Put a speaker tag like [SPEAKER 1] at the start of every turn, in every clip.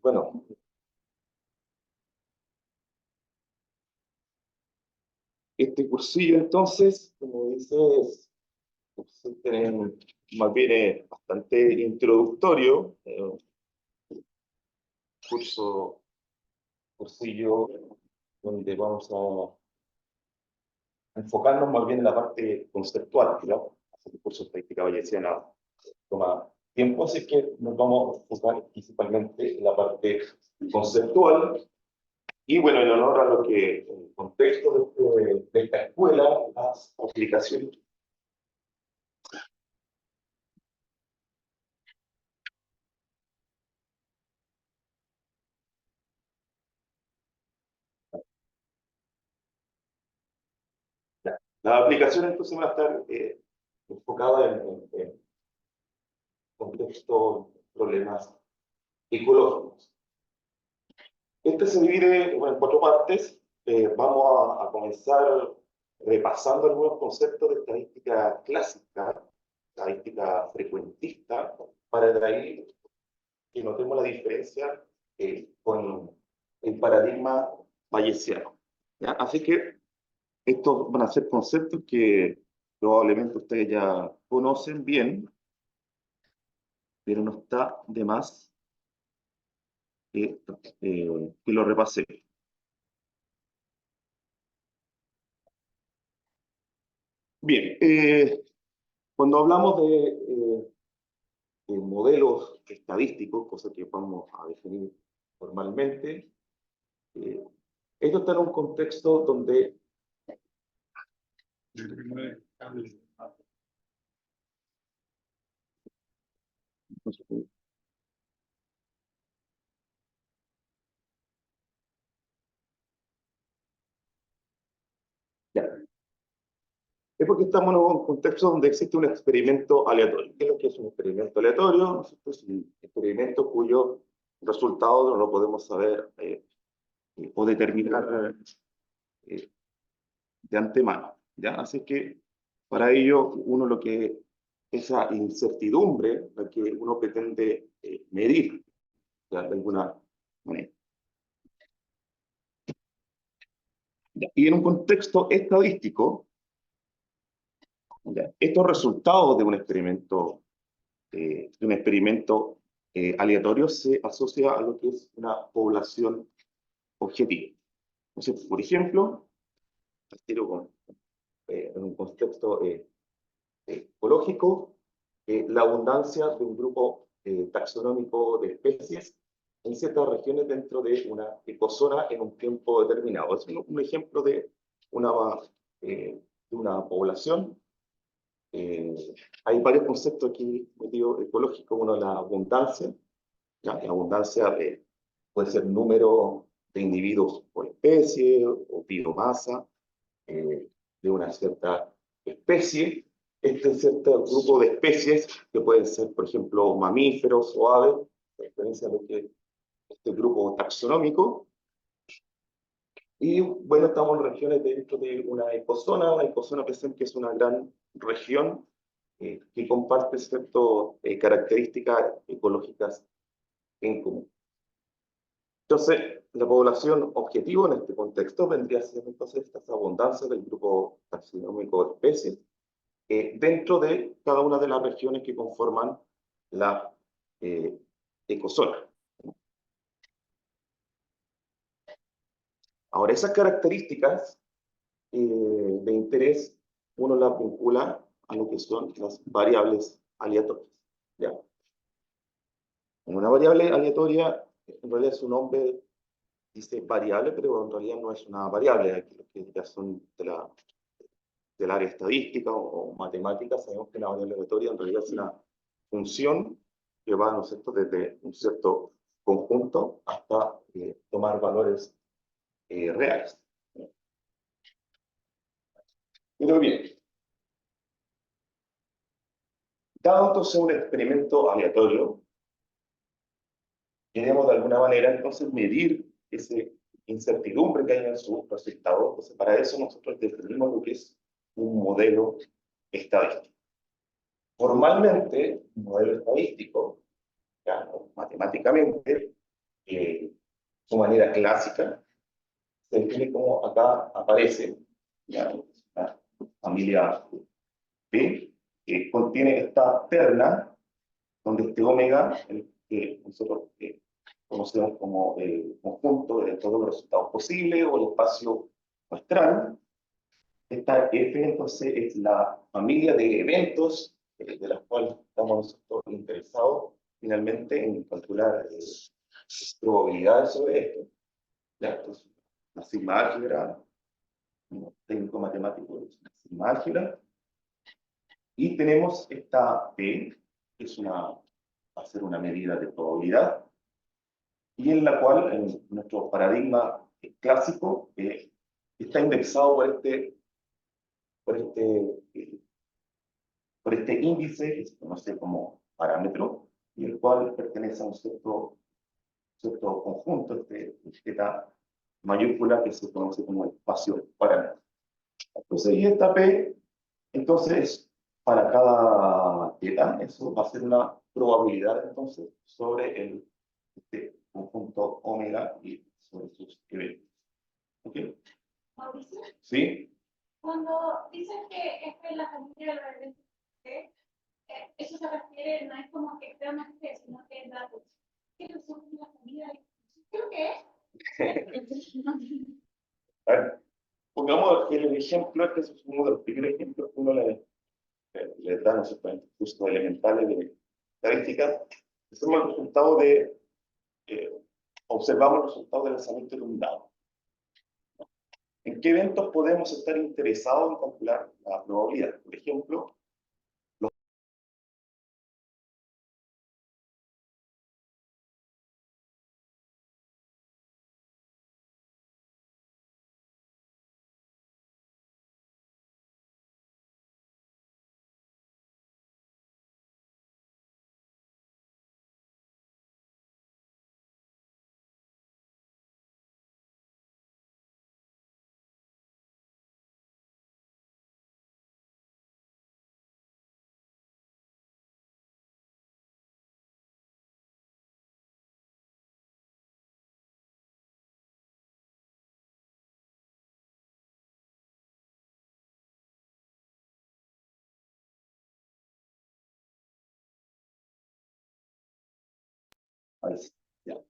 [SPEAKER 1] Bueno, este cursillo entonces, como dices, más bien es bastante introductorio, curso, cursillo donde vamos a enfocarnos más bien en la parte conceptual, ¿no? El curso de estadística bayesiana toma tiempo, así que nos vamos a enfocar principalmente en la parte conceptual. Y bueno, en honor a lo que, el contexto de esta escuela, las aplicaciones. La aplicación entonces va a estar enfocada en contextos, problemas ecológicos. Este se divide bueno, en cuatro partes. Vamos a comenzar repasando algunos conceptos de estadística clásica, estadística frecuentista, para de ahí que notemos la diferencia con el paradigma bayesiano. ¿Ya? Así que estos van a ser conceptos que probablemente ustedes ya conocen bien, pero no está de más que lo repase. Bien, cuando hablamos de modelos estadísticos, cosa que vamos a definir formalmente, eh, esto está en un contexto donde ya, es porque estamos en un contexto donde existe un experimento aleatorio. ¿Qué es lo que es un experimento aleatorio? Es un experimento cuyo resultado no lo podemos saber o determinar de antemano. ¿Ya? Así que para ello, uno lo que esa incertidumbre, la que uno pretende medir, ¿ya? De alguna manera. ¿Ya? Y en un contexto estadístico, ¿ya? Estos resultados de un experimento aleatorio se asocia a lo que es una población objetiva. Entonces, por ejemplo, en un contexto ecológico, la abundancia de un grupo taxonómico de especies en ciertas regiones dentro de una ecozona en un tiempo determinado. Es un ejemplo una, de una población. Hay varios conceptos aquí metidos ecológicos. Uno, la abundancia. ¿Ya? La abundancia puede ser número de individuos por especie o biomasa de una cierta especie. Este cierto grupo de especies, que pueden ser, por ejemplo, mamíferos o aves, a diferencia de lo que este grupo taxonómico. Y bueno, estamos en regiones dentro de una ecozona presente que es una gran región que comparte ciertas características ecológicas en común. Entonces, la población objetivo en este contexto vendría siendo entonces esta abundancia del grupo taxonómico de especies dentro de cada una de las regiones que conforman la ecozona. Ahora, esas características de interés, uno las vincula a lo que son las variables aleatorias. ¿Ya? Una variable aleatoria, en realidad su nombre dice variable, pero en realidad no es una variable. Aquí los que ya son del área estadística o matemática, sabemos que la variable aleatoria en realidad es una función que va, ¿no es cierto?, desde un cierto conjunto hasta tomar valores reales. Pero bien, dado entonces un experimento aleatorio, queremos de alguna manera entonces medir esa incertidumbre que hay en sus resultados. Entonces, para eso nosotros definimos lo que es un modelo estadístico. Formalmente, un modelo estadístico ya, matemáticamente, su manera clásica, se define como acá aparece, ya, la familia P, que contiene esta terna, donde este omega, el que nosotros conocemos como el conjunto de todos los resultados posibles o el espacio muestral. Esta F entonces es la familia de eventos de las cuales estamos nosotros interesados finalmente en calcular probabilidades sobre esto. ¿Ya? Entonces, la sigma álgebra, un técnico matemático, es una sigma álgebra. Y tenemos esta P, que es va a ser una medida de probabilidad, y en la cual, en nuestro paradigma clásico, está indexado por este índice, que se conoce como parámetro, y el cual pertenece a un cierto conjunto, esta mayúscula que se conoce como espacio parámetro. Entonces, y esta P, entonces, para cada teta, eso va a ser una probabilidad, entonces, sobre este conjunto omega y sobre sus eventos. ¿Ok?
[SPEAKER 2] Mauricio,
[SPEAKER 1] ¿Sí?
[SPEAKER 2] cuando dices que esta es la familia de los eventos, eso se refiere, no es como que realmente, sino que es datos. ¿Qué es la familia? Creo que es.
[SPEAKER 1] A ver, pongamos el ejemplo, este es uno de los primeros ejemplos que uno le da, no sé, en el curso elementales de estadística. Hacemos el resultado observamos el resultado del lanzamiento de un dado. ¿En qué eventos podemos estar interesados en calcular la probabilidad? Por ejemplo, ahí, ya.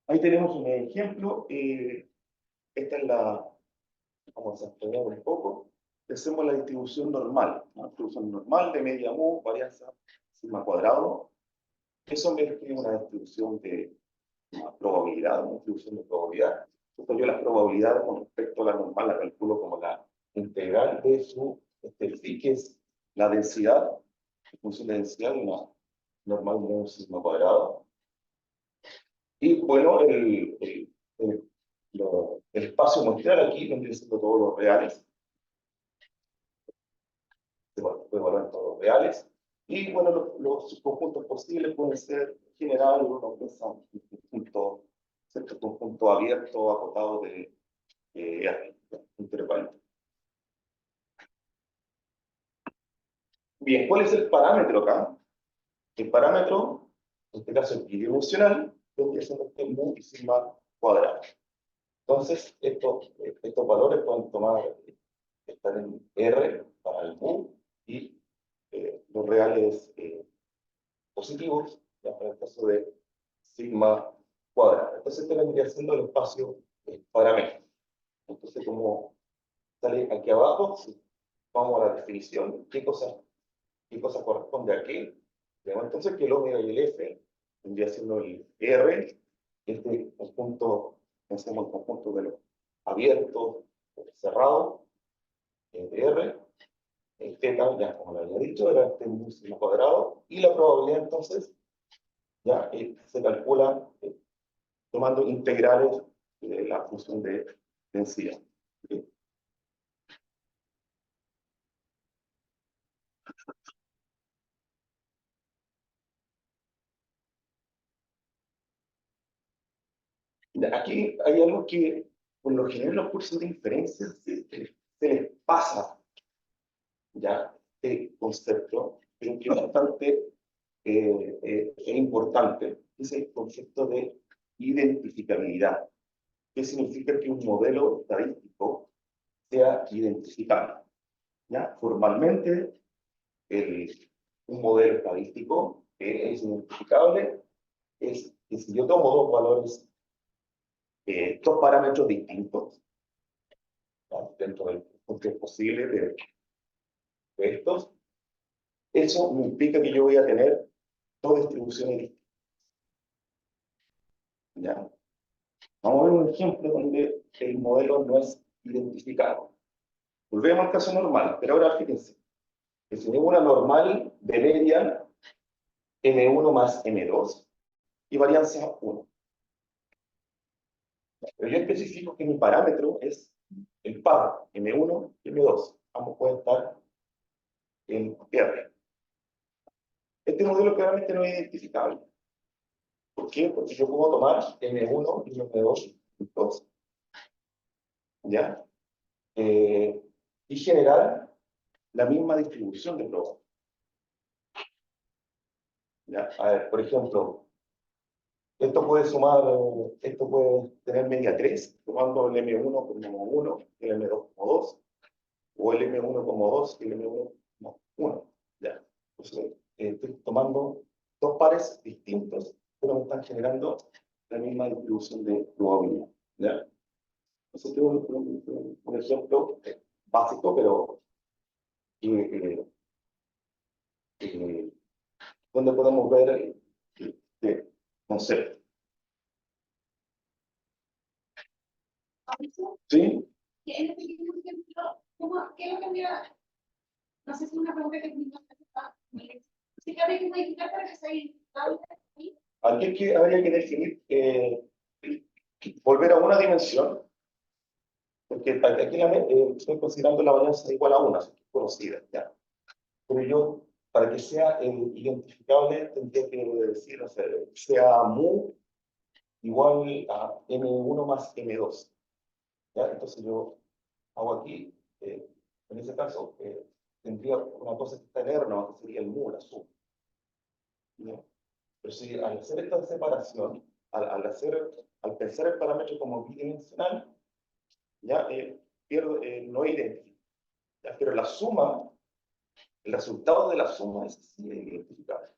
[SPEAKER 1] Ahí tenemos un ejemplo. Esta es vamos a explicar un poco. Hacemos la distribución normal, ¿no? La distribución normal de media mu, varianza sigma cuadrado. Eso me describe una distribución de una probabilidad, una distribución de probabilidad. Entonces yo las probabilidades con respecto a la normal la calculo como la integral de su phi, que es la densidad, en función de densidad de una normal de un sigma cuadrado. Y bueno, el espacio muestral aquí vendría siendo todos los reales. Se puede evaluar todos los reales. Y bueno, los conjuntos posibles pueden ser general, uno piensa en cierto conjunto abierto, acotado de intervalos. Bien, ¿cuál es el parámetro acá? El parámetro, en este caso es bidimensional, donde es mu y sigma cuadrado. Entonces, estos valores pueden estar en R para el mu y los reales positivos, ya para el caso de sigma cuadrado. Entonces, este vendría siendo el espacio paramétrico. Entonces, como sale aquí abajo, si vamos a la definición, ¿qué cosa corresponde a qué? Entonces, que el omega y el f vendría siendo el R, este conjunto, pensemos el conjunto de los abiertos, cerrados, de R, el θ, ya como lo había dicho, era este múltiplo cuadrado, y la probabilidad entonces, ya se calcula tomando integrales de la función de densidad. ¿Sí? Aquí hay algo que, por lo general, los cursos de inferencia se les pasa, ya, este concepto, pero que es bastante es importante, es el concepto de identificabilidad. ¿Qué significa que un modelo estadístico sea identificable? ¿Ya? Formalmente, un modelo estadístico que es identificable es que si yo tomo dos valores, dos parámetros distintos, ¿no? Dentro del que es posible de estos, eso me implica que yo voy a tener dos distribuciones distintas. ¿Ya? Vamos a ver un ejemplo donde el modelo no es identificado. Volvemos al caso normal, pero ahora fíjense, que si tengo una normal de media M1 más M2 y varianza 1. Pero yo especifico que mi parámetro es el par M1 y M2. Ambos pueden estar en R. Este modelo claramente no es identificable. ¿Por qué? Porque yo puedo tomar M1 y M2 juntos, ¿ya? Y generar la misma distribución de probabilidad. ¿Ya? A ver, por ejemplo, esto puede sumar, esto puede tener media 3, tomando el M1 como 1 y el M2 como 2, o el M1 como 2 y el M1 como 1. ¿Ya? Entonces, estoy tomando dos pares distintos, pero me están generando la misma distribución de probabilidad. ¿Ya? Entonces, tengo un ejemplo básico, pero donde podemos ver este concepto. ¿Sí?
[SPEAKER 2] En este mismo ejemplo, ¿qué es lo que mira? No sé si es una pregunta que me si cabe que modificar para que sea identificable.
[SPEAKER 1] Aquí habría que definir, volver a una dimensión, porque aquí estoy considerando la varianza igual a 1, así que es conocida, ¿ya? Pero yo, para que sea identificable, tendría que decir, o sea, sea mu igual a M1 más M2. ¿Ya? Entonces yo hago aquí, en ese caso, tendría una cosa que está en R, ¿no? Que sería el mu, la suma. ¿Ya? Pero si al hacer esta separación, al pensar el parámetro como bidimensional, ya pierdo, no identifico. ¿Ya? Pero la suma, el resultado de la suma es sí identificable.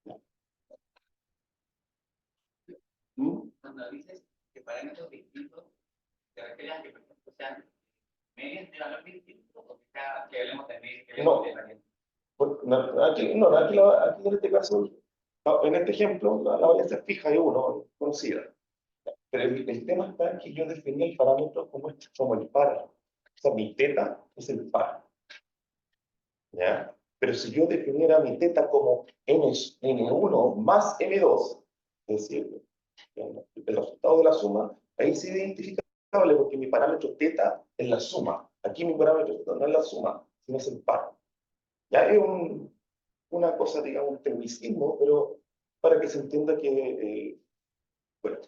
[SPEAKER 1] ¿Ya?
[SPEAKER 3] Cuando dices que parámetros distintos, ¿te refieres a que, por ejemplo, sean medias de valor distinto o que hablemos de medias que
[SPEAKER 1] No.
[SPEAKER 3] de varianza?
[SPEAKER 1] Aquí en este caso, en este ejemplo, la varianza fija de 1, conocida. Pero el tema está en que yo definí el parámetro como el par. O sea, mi teta es el par. ¿Ya? Pero si yo definiera mi teta como N1 más M2, es decir, el resultado de la suma, ahí sí es identificable porque mi parámetro teta es la suma. Aquí mi parámetro teta no es la suma, sino es el par. Ya es una cosa, digamos, un tecnicismo, pero para que se entienda que, bueno,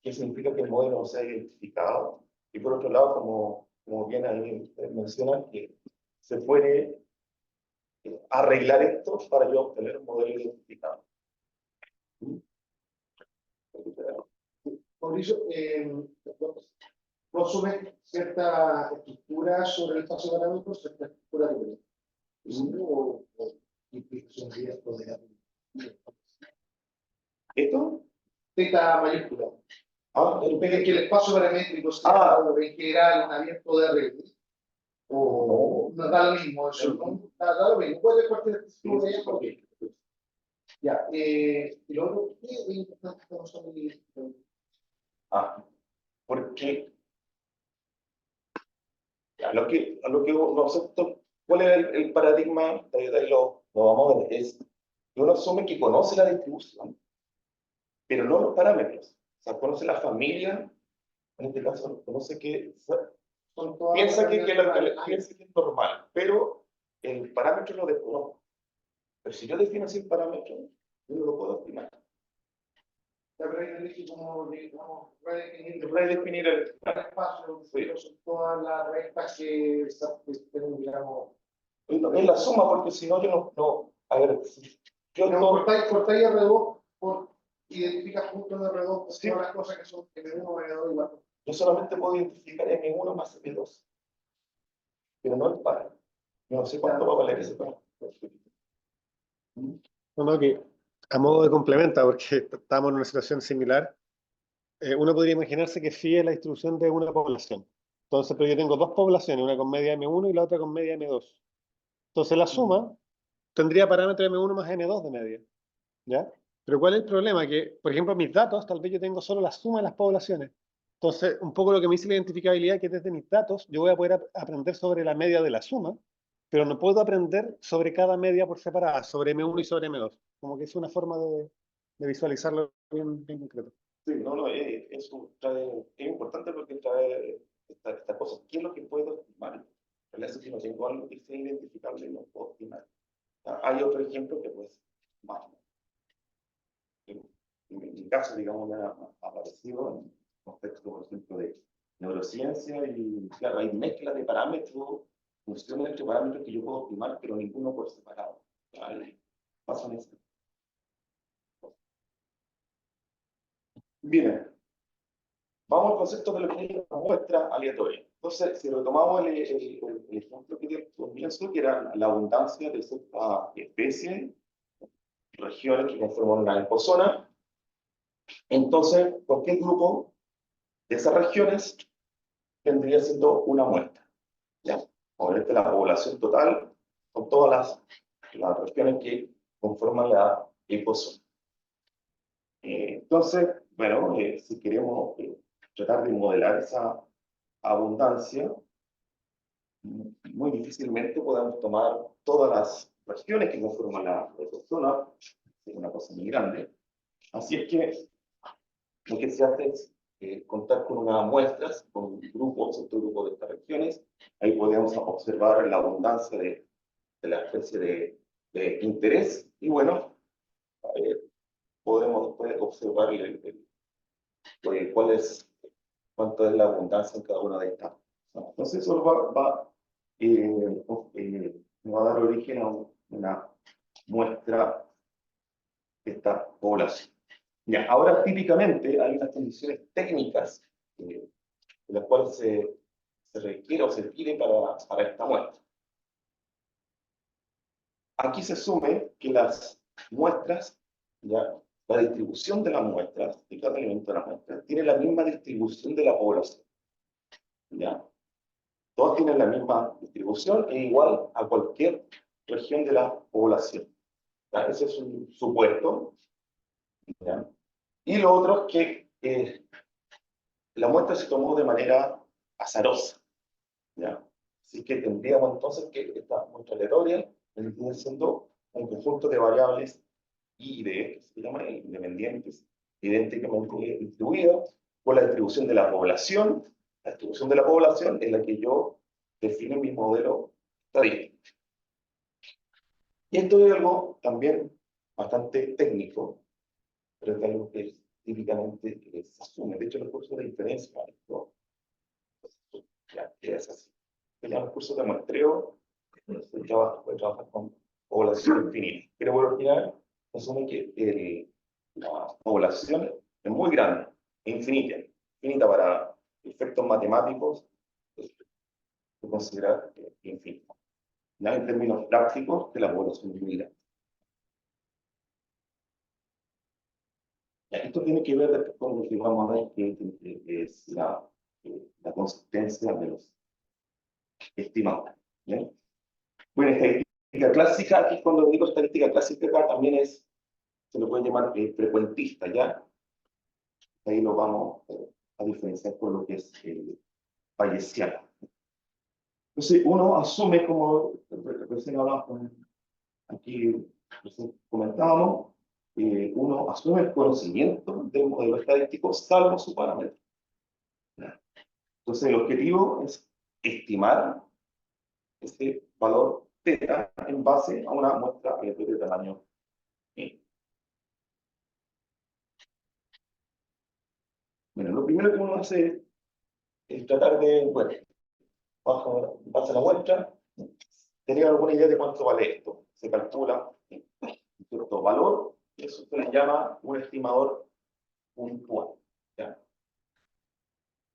[SPEAKER 1] que significa que el modelo no sea identificado. Y por otro lado, como bien ahí ustedes mencionan, que se puede arreglar esto para yo obtener un modelo identificado.
[SPEAKER 4] Mauricio, consume cierta estructura sobre el espacio parámetro, cierta estructura de o implicación de poder.
[SPEAKER 1] ¿Esto?
[SPEAKER 4] Teta mayúscula. En vez de que el espacio paramétrico sea en general un abierto de red, o no da lo mismo, eso no da lo mismo, puede ser cualquier tipo de ella. Ya, y luego, ¿qué es importante que nosotros
[SPEAKER 1] Porque a lo que nosotros, ¿cuál es el paradigma? De ahí lo vamos a ver, es que uno asume que conoce la distribución, pero no los parámetros. O sea, conoce la familia, en este caso, conoce que piensa que es normal, pero el parámetro lo desconozco. Pero si yo defino así el parámetro, yo no lo puedo estimar. Redefinir el
[SPEAKER 4] espacio, son todas las rectas que tenemos, digamos.
[SPEAKER 1] Es la suma, porque si no, yo no. A ver, Yo
[SPEAKER 4] Pero
[SPEAKER 1] no,
[SPEAKER 4] cortáis R2, identificas puntos de R2,
[SPEAKER 1] Sí.
[SPEAKER 4] todas las cosas que son M1, M2 igual.
[SPEAKER 1] yo solamente puedo identificar M1 más M2, pero no el par. Yo no sé cuánto va a valer ese par.
[SPEAKER 5] No, que a modo de complementa, porque estamos en una situación similar, uno podría imaginarse que phi es la distribución de una población. Entonces, pero yo tengo dos poblaciones, una con media M1 y la otra con media M2. Entonces, la suma tendría parámetro M1 más M2 de media. ¿Ya? Pero ¿cuál es el problema? Que, por ejemplo, mis datos, tal vez yo tengo solo la suma de las poblaciones. Entonces, un poco lo que me dice la identificabilidad, que desde mis datos yo voy a poder aprender sobre la media de la suma, pero no puedo aprender sobre cada media por separada, sobre M1 y sobre M2. Como que es una forma de visualizarlo bien concreto.
[SPEAKER 1] Sí, no, eso es importante porque trae esta cosa. ¿Qué es lo que puedo estimar? En realidad, si no tengo algo que sea identificable, no puedo estimar. Hay otro ejemplo que pues más. En mi caso, digamos, me ha aparecido en contexto, por ejemplo, de neurociencia y, claro, hay mezcla de parámetros, funciones entre parámetros que yo puedo estimar, pero ninguno por separado. ¿Vale? Pasan eso. Bien, vamos al concepto de lo que es una muestra aleatoria. Entonces, si retomamos el ejemplo que di al comienzo, que era la abundancia de ciertas especies, regiones que conforman una ecozona, entonces, cualquier grupo de esas regiones vendría siendo una muestra. ¿Ya? Obviamente la población total con todas las regiones que conforman la ecozona. Entonces, bueno, si queremos tratar de modelar esa abundancia, muy difícilmente podemos tomar todas las regiones que conforman la ecozona, es una cosa muy grande. Así es que lo que se hace es contar con unas muestras, con grupos, subgrupos de estas regiones. Ahí podemos observar la abundancia de la especie de interés. Y bueno, podemos después observar cuánto es la abundancia en cada una de estas. Entonces, eso va a dar origen a una muestra de esta población. Ya, ahora, típicamente, hay unas condiciones técnicas de las cuales se requiere o se pide para esta muestra. Aquí se asume que las muestras, ya, la distribución de las muestras, de cada elemento de la muestra, tiene la misma distribución de la población. ¿Ya? Todos tienen la misma distribución e igual a cualquier región de la población. ¿Ya? Ese es un supuesto. ¿Ya? Y lo otro es que la muestra se tomó de manera azarosa. ¿Ya? Así que tendríamos entonces que esta muestra aleatoria vendría siendo un conjunto de variables I de que se llaman independientes, idénticamente distribuidas por la distribución de la población. La distribución de la población es la que yo defino en mi modelo estadístico. Y esto es algo también bastante técnico, pero es algo que típicamente se asume. De hecho, los cursos de diferencia, esto ya es así. Ya los cursos de muestreo, se trabaja con población infinita. Pero por lo general, asume que la población es muy grande, infinita, infinita para efectos matemáticos, se considera infinita. ¿Ya? En términos prácticos, que la población es muy grande. Ya, esto tiene que ver después con lo que vamos a ver, que es la consistencia de los estimados. ¿Ya? Bueno, estadística clásica, aquí cuando digo estadística clásica, acá también se lo puede llamar frecuentista, ¿ya? Ahí lo vamos a diferenciar con lo que es bayesiano. Entonces, uno asume, como recién hablamos, aquí recién comentábamos, uno asume el conocimiento del modelo estadístico salvo su parámetro. ¿Ya? Entonces, el objetivo es estimar ese valor θ en base a una muestra aleatoria de tamaño n. Bueno, lo primero que uno hace es tratar de, bueno, base a la muestra, tener alguna idea de cuánto vale esto. Se calcula, cierto valor, y eso se le llama un estimador puntual. ¿Ya?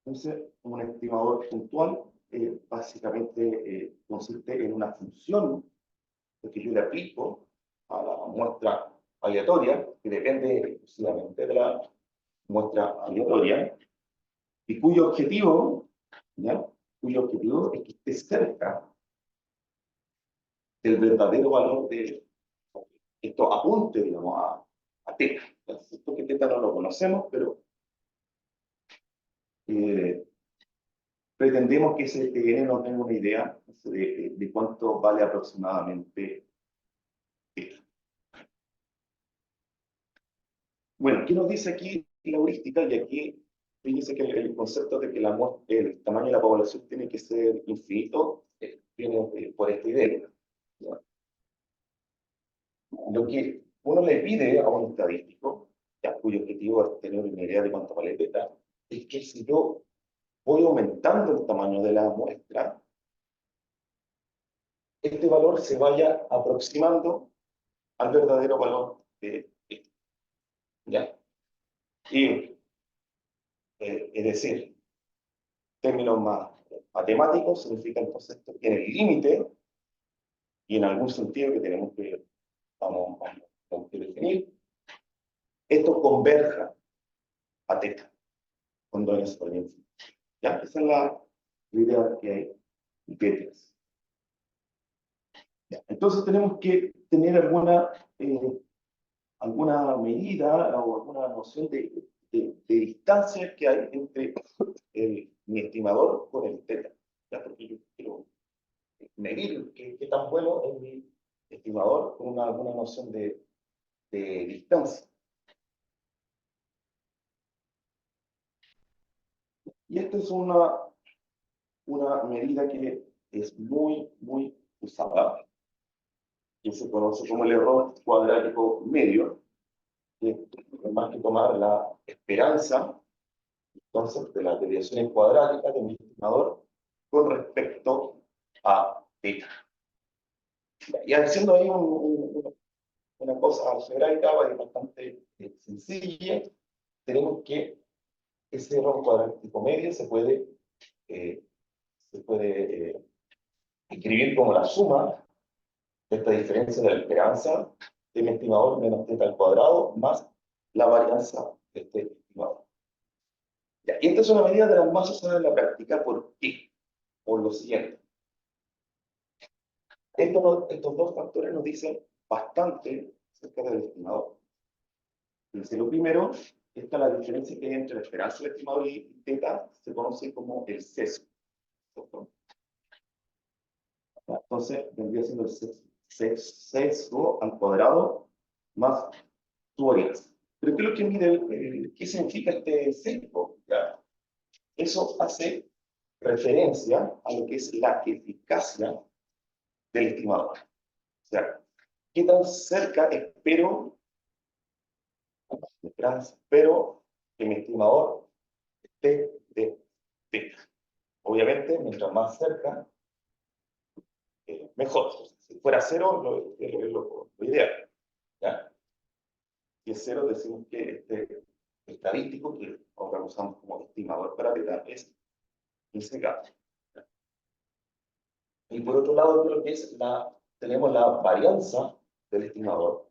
[SPEAKER 1] Entonces, un estimador puntual básicamente consiste en una función que yo le aplico a la muestra aleatoria, que depende exclusivamente de la muestra aleatoria, y cuyo objetivo, ¿ya? Cuyo objetivo es que esté cerca del verdadero valor de esto, apunte, digamos, a teta. Esto que teta no lo conocemos, pero pretendemos que ese TN nos dé una idea de cuánto vale aproximadamente teta. Bueno, ¿qué nos dice aquí la heurística? Y aquí fíjense que el concepto de que el tamaño de la población tiene que ser infinito viene por esta idea. ¿Ya? Lo que uno le pide a un estadístico, ya, cuyo objetivo es tener una idea de cuánto vale teta, es que si yo voy aumentando el tamaño de la muestra, este valor se vaya aproximando al verdadero valor de esto. ¿Ya? Y, es decir, términos más matemáticos, significa entonces que en el límite, y en algún sentido que tenemos que definir, esto converja a teta, cuando hay experiencia. ¿Ya? Esa es la idea que hay detrás. Entonces tenemos que tener alguna medida o alguna noción de distancia que hay entre mi estimador con el teta. ¿Ya? Porque yo quiero medir qué tan bueno es mi estimador con alguna noción de distancia. Y esta es una medida que es muy usada, que se conoce como el error cuadrático medio, que es más que tomar la esperanza, entonces, de las desviaciones cuadráticas de mi estimador con respecto a teta. Y haciendo ahí una cosa algebraica bastante sencilla, tenemos que ese error cuadrático medio se puede escribir como la suma de esta diferencia de la esperanza de mi estimador menos teta al cuadrado más la varianza de este estimador. Ya, y esta es una medida de las más usadas en la práctica. ¿Por qué? Por lo siguiente. Estos dos factores nos dicen bastante acerca del estimador. Lo primero, la diferencia que hay entre la esperanza del estimador y teta se conoce como el sesgo. ¿Cierto? Entonces, vendría siendo el sesgo al cuadrado más tu varianza. Pero ¿qué es lo que mide? ¿Qué significa este sesgo? ¿Ya? Eso hace referencia a lo que es la eficacia del estimador. O sea, ¿qué tan cerca espero que mi estimador esté de teta? Obviamente, mientras más cerca, mejor. Si fuera cero, lo ideal. ¿Ya? Si es cero, decimos que este estadístico, que ahora usamos como estimador para teta, es insecable. Y por otro lado, creo que tenemos la varianza del estimador,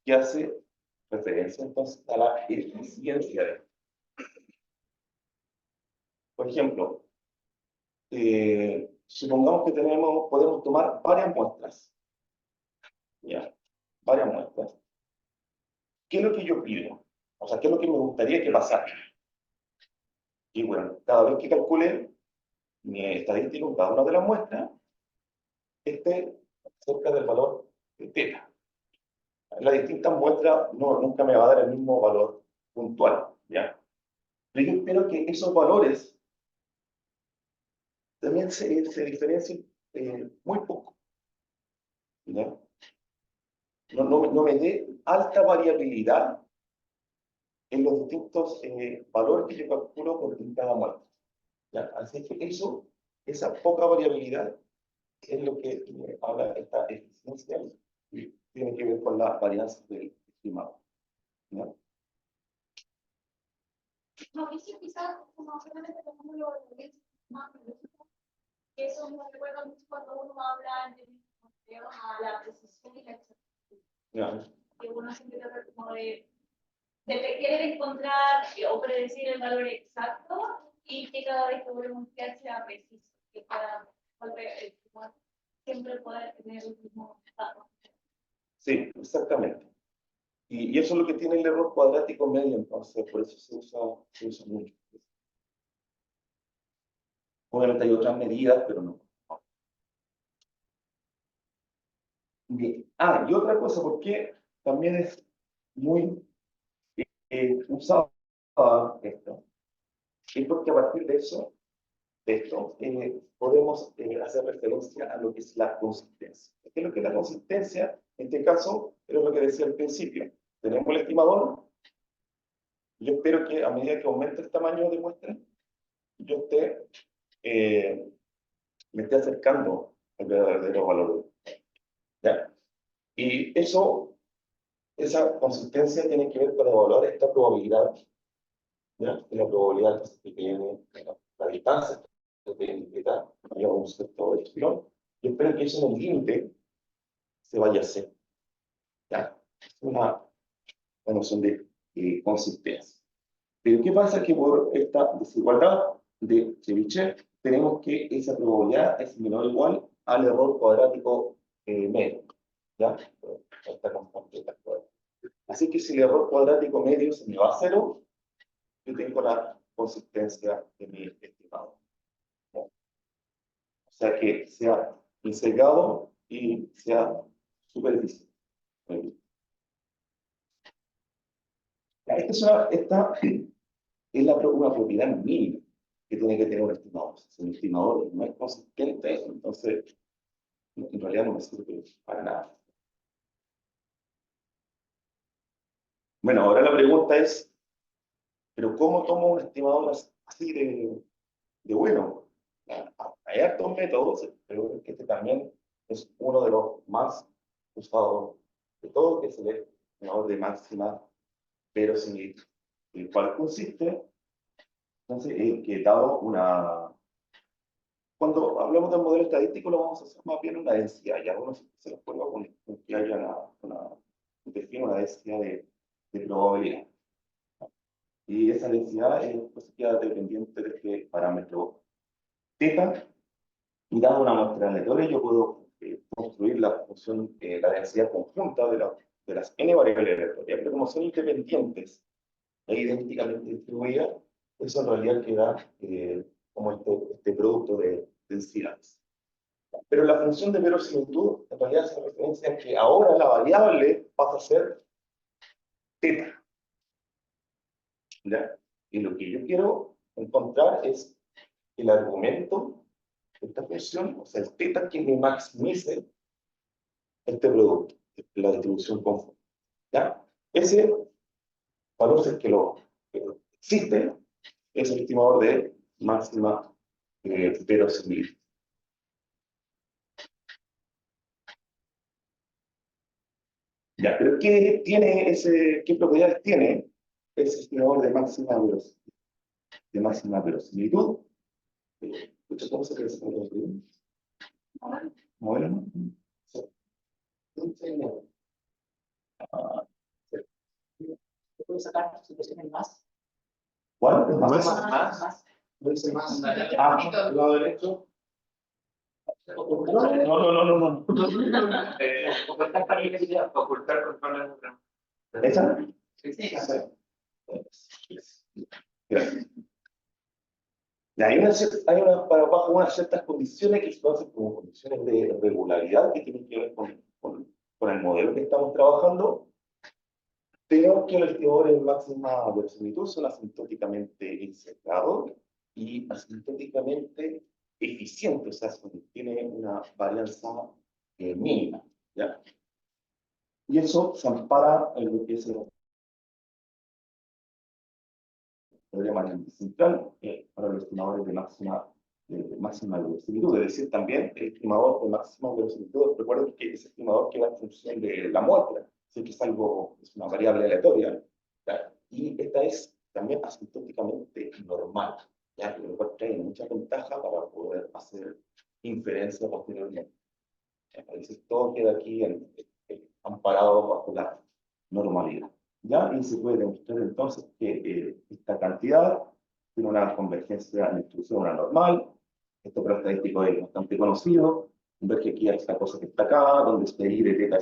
[SPEAKER 1] que hace referencia entonces a la eficiencia de. Por ejemplo, supongamos que podemos tomar varias muestras. ¿Ya? Varias muestras. ¿Qué es lo que yo pido? O sea, ¿qué es lo que me gustaría que pasara? Y bueno, cada vez que calcule mi estadístico en cada una de las muestras, esté cerca del valor de teta. Las distintas muestras nunca me va a dar el mismo valor puntual, ¿ya? Pero yo espero que esos valores también se diferencien muy poco, ¿ya? No me dé alta variabilidad en los distintos valores que yo calculo en cada muestra, ¿ya? Así que esa poca variabilidad es lo que habla esta eficiencia y tiene que ver con las varianzas del estimado. ¿Ya?
[SPEAKER 2] No, y sí, quizás, como solamente como lo más biológico, que eso me recuerda mucho cuando uno habla de a la precisión y la exactitud.
[SPEAKER 1] ¿Ya?
[SPEAKER 2] Que uno siempre trata como de querer encontrar o predecir el valor exacto y que cada vez que volvemos a sea preciso, que para volver, siempre poder tener el mismo dato.
[SPEAKER 1] Sí, exactamente. Y eso es lo que tiene el error cuadrático medio, entonces por eso se usa mucho. Obviamente hay otras medidas, pero no. Bien. Ah, y otra cosa, porque también es muy usada esto, es porque a partir de eso, podemos hacer referencia a lo que es la consistencia. ¿Qué es lo que es la consistencia? En este caso, es lo que decía al principio. Tenemos el estimador. Yo espero que a medida que aumente el tamaño de muestra, yo me esté acercando al verdadero valor. ¿Ya? Y esa consistencia tiene que ver con evaluar esta probabilidad, ¿ya? La probabilidad que tiene la distancia que tiene implicar mayor un cierto epsilon. Yo espero que eso en el límite se vaya a hacer. ¿Ya? Es una noción de consistencia. Pero ¿qué pasa? Que por esta desigualdad de Chebyshev tenemos que esa probabilidad es menor o igual al error cuadrático medio. ¿Ya? Esta constante está cuadrada. Así que si el error cuadrático medio se me va a cero, yo tengo la consistencia de mi estimado. ¿Ya? O sea que sea sesgado y sea superficial. Esta es una propiedad mínima que tiene que tener un estimador. Si un estimador no es consistente, entonces en realidad no me sirve para nada. Bueno, ahora la pregunta es, ¿pero cómo tomo un estimador así de bueno? Hay hartos métodos, pero este también es uno de los más usados de todos, que es el estimador de máxima verosimilitud, el cual consiste, entonces, en que dado una... Cuando hablamos del modelo estadístico, lo vamos a hacer más bien una densidad, y algunos se los pongo con que haya define una densidad de probabilidad. Y esa densidad pues, queda dependiente de este parámetro θ, y dado una muestra aleatoria, yo puedo construir la función, la densidad conjunta de las n variables aleatorias, pero como son independientes e idénticamente distribuidas, eso en realidad queda como este producto de densidades. Pero la función de verosimilitud en realidad hace referencia a que ahora la variable pasa a ser θ. ¿Ya? Y lo que yo quiero encontrar es el argumento de esta función, o sea, el θ que me maximice este producto, la distribución conjunta. ¿Ya? Ese valor, si es que existe, es el estimador de máxima verosimilitud. Ya, pero ¿qué propiedades tiene ese estimador de máxima verosimilitud? ¿Cómo se llama ese modelo? ¿No? Sí.
[SPEAKER 3] ¿Se puede sacar situaciones más?
[SPEAKER 1] ¿Cuál?
[SPEAKER 3] Más.
[SPEAKER 4] No dice más.
[SPEAKER 3] Al
[SPEAKER 4] lado derecho.
[SPEAKER 1] No.
[SPEAKER 3] Ocultar controles.
[SPEAKER 1] ¿Esa?
[SPEAKER 3] Sí.
[SPEAKER 1] Gracias. Bajo unas ciertas condiciones que se conocen como condiciones de regularidad que tienen que ver con el modelo que estamos trabajando. Tenemos que los estimadores de máxima verosimilitud son asintóticamente insertados y asintóticamente eficientes, o sea, tienen una varianza mínima. ¿Ya? Y eso se ampara en lo que es el teorema central para los estimadores de máxima máxima verosimilitud, es decir, también el estimador de máxima verosimilitud. Recuerden que ese estimador queda en función de la muestra, así que es una variable aleatoria, ¿ya? Y esta es también asintóticamente normal, ya que lo cual trae mucha ventaja para poder hacer inferencia posteriormente. Es decir, todo queda aquí amparado bajo la normalidad, ¿ya? Y se puede demostrar entonces que esta cantidad tiene una convergencia en distribución una normal. Esto para estadístico es bastante conocido. Ver que aquí hay esta cosa que está acá, donde PI de teta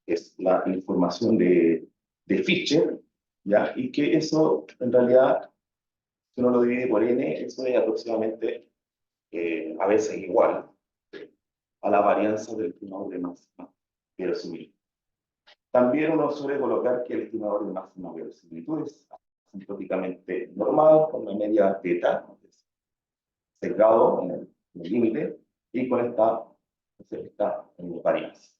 [SPEAKER 1] es la información de Fischer, ¿ya? Y que eso, en realidad, si uno lo divide por n, eso es aproximadamente, a veces igual, a la varianza del estimador de máxima verosimilitud. También uno suele colocar que el estimador de máxima verosimilitud es asintóticamente normal, con una media teta, sesgado en el límite, y con esta varianza.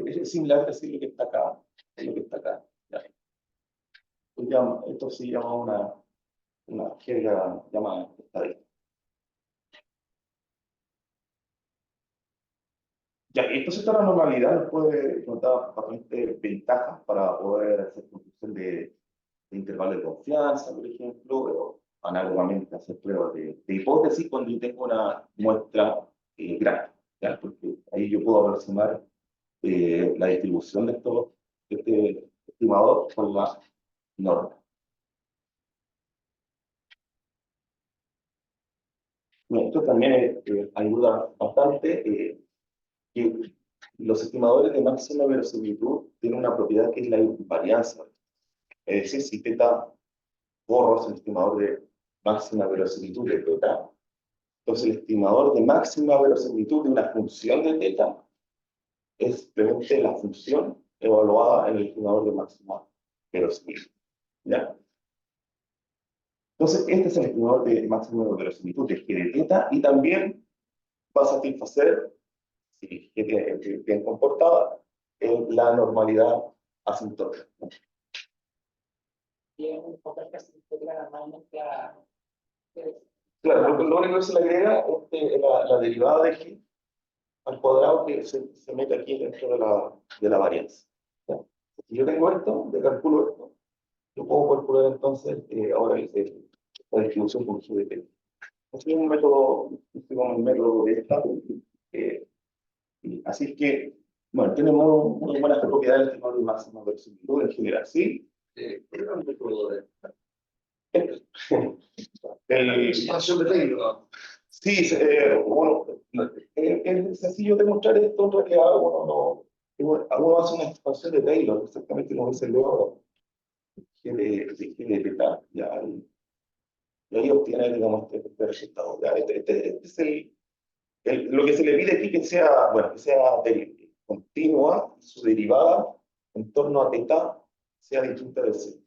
[SPEAKER 1] Es similar a decir lo que está acá, lo que está acá. ¿Ya? Pues esto se llama una jerga llamada estadística. Ya, y entonces esta normalidad nos puede notar bastante ventajas para poder hacer construcción de intervalos de confianza, por ejemplo, o análogamente hacer pruebas de hipótesis cuando yo tengo una muestra grande, ¿ya? Porque ahí yo puedo aproximar la distribución de este estimador con la norma. Bueno, esto también ayuda bastante, que los estimadores de máxima verosimilitud tienen una propiedad que es la invarianza. Es decir, si teta borro es el estimador de máxima verosimilitud de teta, entonces el estimador de máxima verosimilitud de una función de teta es simplemente la función evaluada en el estimador de máxima verosimilitud, ¿ya? Entonces, este es el estimador de máxima verosimilitud de G de teta, y también va a satisfacer, si G es bien comportada, la normalidad asintótica.
[SPEAKER 3] Bien, porque asintótica normalmente a...
[SPEAKER 1] Claro, lo único que se le agrega es la derivada de G al cuadrado que se mete aquí dentro de la varianza. ¿Ya? Si yo tengo esto, de calculo esto, yo puedo calcular entonces ahora la distribución por G de T. Este es un método, un método de esta. Así es que, bueno, tiene muy buenas propiedades el estimador de máxima verosimilitud en general, ¿sí?
[SPEAKER 3] ¿Cuál es el método de esta?
[SPEAKER 4] Expansión de Taylor.
[SPEAKER 1] Sí, bueno, es sencillo demostrar esto en realidad. Uno hace una expansión de Taylor, exactamente como dice Leo, G de teta, ya, y ahí obtiene, digamos, este resultado. Ya, este es lo que se le pide aquí que sea, bueno, que sea continua, su derivada en torno a teta sea distinta de cero.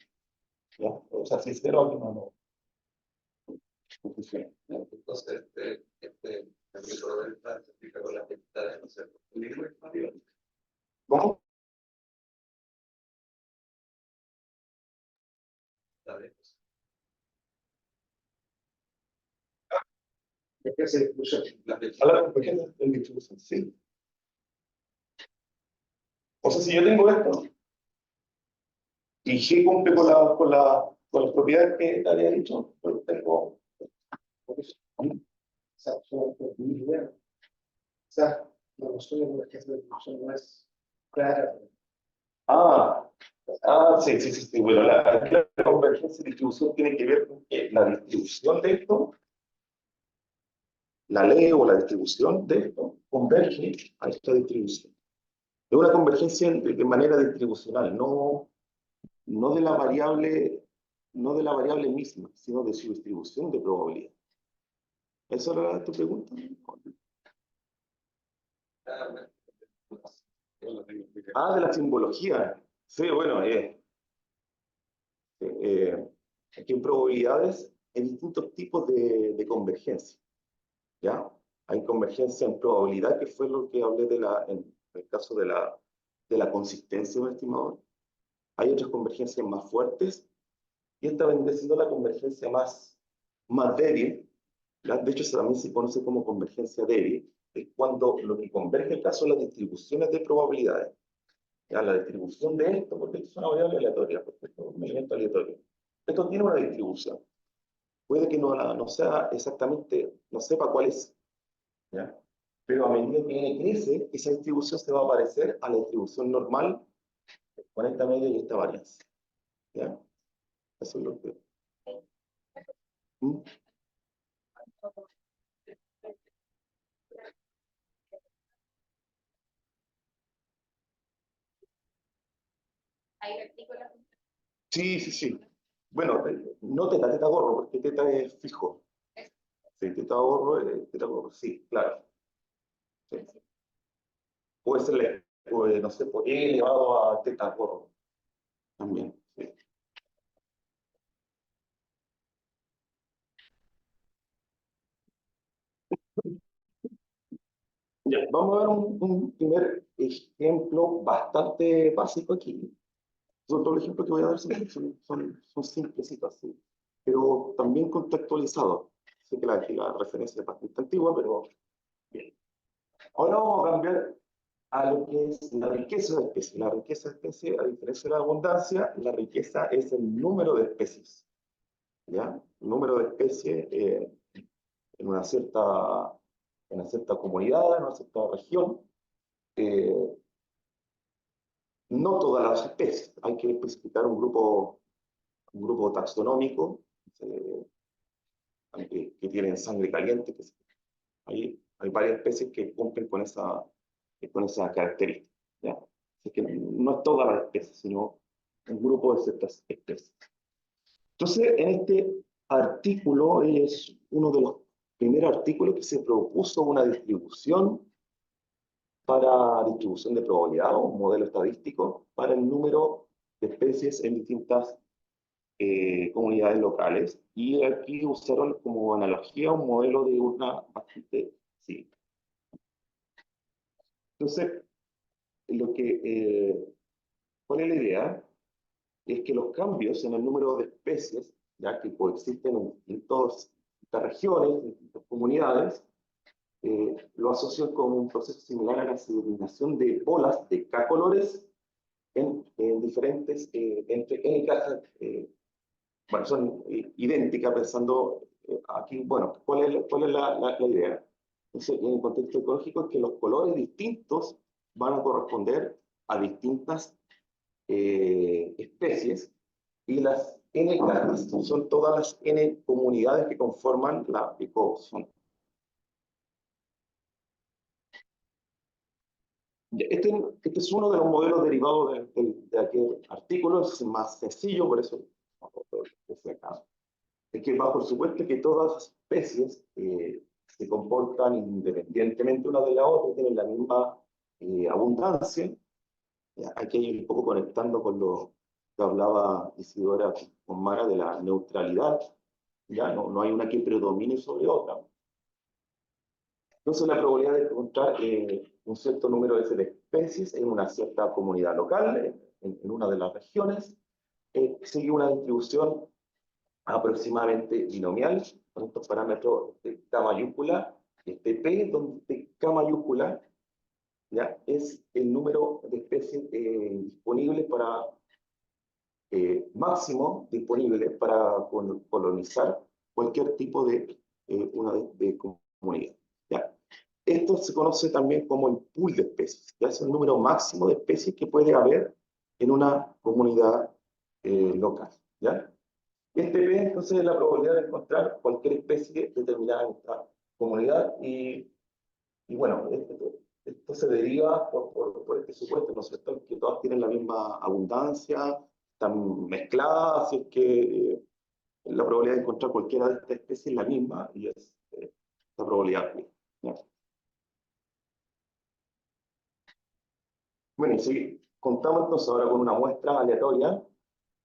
[SPEAKER 1] ¿Ya? O sea, si es cero, aquí no funciona.
[SPEAKER 3] Entonces, el método de esta se aplica con las entidades, no sé,
[SPEAKER 1] ¿Cómo?
[SPEAKER 4] ¿Qué hace distribución?
[SPEAKER 1] A la convergencia en distribución, sí. O sea, si yo tengo esto, y G cumple con las propiedades que te había dicho, pues tengo...
[SPEAKER 4] O sea, muy bien. O sea, la noción de convergencia de distribución no es clara.
[SPEAKER 1] Sí. Bueno, la convergencia de distribución tiene que ver con que la distribución de esto, la ley o la distribución de esto, converge a esta distribución. Es una convergencia de manera distribucional, no de la variable, misma, sino de su distribución de probabilidad. ¿Esa era tu pregunta? De la simbología. Sí, bueno, aquí en probabilidades hay distintos tipos de convergencia. ¿Ya? Hay convergencia en probabilidad, que fue lo que hablé en el caso de la consistencia de un estimador. Hay otras convergencias más fuertes, y esta vendría siendo la convergencia más débil, ¿ya? De hecho, eso también se conoce como convergencia débil, es cuando lo que converge acá son las distribuciones de probabilidades. ¿Ya? La distribución de esto, porque esto es una variable aleatoria, porque esto es un elemento aleatorio. Esto tiene una distribución. Puede que no sea exactamente, no sepa cuál es, ¿ya? Pero a medida que n crece, esa distribución se va a parecer a la distribución normal con esta media y esta varianza. ¿Ya? Eso es lo que... ¿Mm?
[SPEAKER 2] Hay artículos.
[SPEAKER 1] Sí, sí, sí. Bueno, no teta, teta gorro, porque teta es fijo. Sí, teta gorro, sí, claro. Sí. Puede ser, pues, no sé, por e elevado a teta gorro. También, sí. Ya, vamos a ver un primer ejemplo bastante básico aquí. Todos los ejemplos que voy a dar son simplecitos, así, pero también contextualizados. Sé que la referencia es bastante antigua, pero bien. Ahora vamos a cambiar a lo que es la riqueza de especies. La riqueza de especies, a diferencia de la abundancia, la riqueza es el número de especies. ¿Ya? El número de especies en una cierta comunidad, en una cierta región. No todas las especies. Hay que especificar un grupo taxonómico que tienen sangre caliente. Hay varias especies que cumplen con esa característica. ¿Ya? Así que no es todas las especies, sino un grupo de ciertas especies. Entonces, en este artículo es uno de los primeros artículos que se propuso una distribución de probabilidad o un modelo estadístico para el número de especies en distintas comunidades locales, y aquí usaron como analogía un modelo de urna bastante simple. Entonces, ¿cuál es la idea? Es que los cambios en el número de especies, ya que coexisten en distintas regiones, en distintas comunidades, lo asocian con un proceso similar a la asignación de bolas de K colores en diferentes, entre n cajas, bueno, son idénticas, pensando aquí, bueno, ¿cuál es la idea? Entonces, en el contexto ecológico es que los colores distintos van a corresponder a distintas especies, y las n cajas son todas las n comunidades que conforman la ecozona. Este es uno de los modelos derivados de aquel artículo, es más sencillo, por eso es que va por supuesto que todas las especies se comportan independientemente una de la otra, tienen la misma abundancia. Aquí un poco conectando con lo que hablaba Isidora con Mara de la neutralidad, ¿ya? No hay una que predomine sobre otra. Entonces la probabilidad de encontrar un cierto número de especies en una cierta comunidad local, en una de las regiones, sigue una distribución aproximadamente binomial, con estos parámetros de K mayúscula, este P, donde K mayúscula ya es el número de especies disponibles para, máximo disponible para colonizar cualquier tipo de comunidad. ¿Ya? Esto se conoce también como el pool de especies, ya es el número máximo de especies que puede haber en una comunidad local. ¿Ya? Este P, entonces, es la probabilidad de encontrar cualquier especie determinada en esta comunidad, y bueno, esto se deriva por este supuesto, ¿no es cierto?, que todas tienen la misma abundancia, están mezcladas, así es que la probabilidad de encontrar cualquiera de estas especies es la misma, y es la probabilidad. ¿Ya? Bueno, y si contamos entonces ahora con una muestra aleatoria,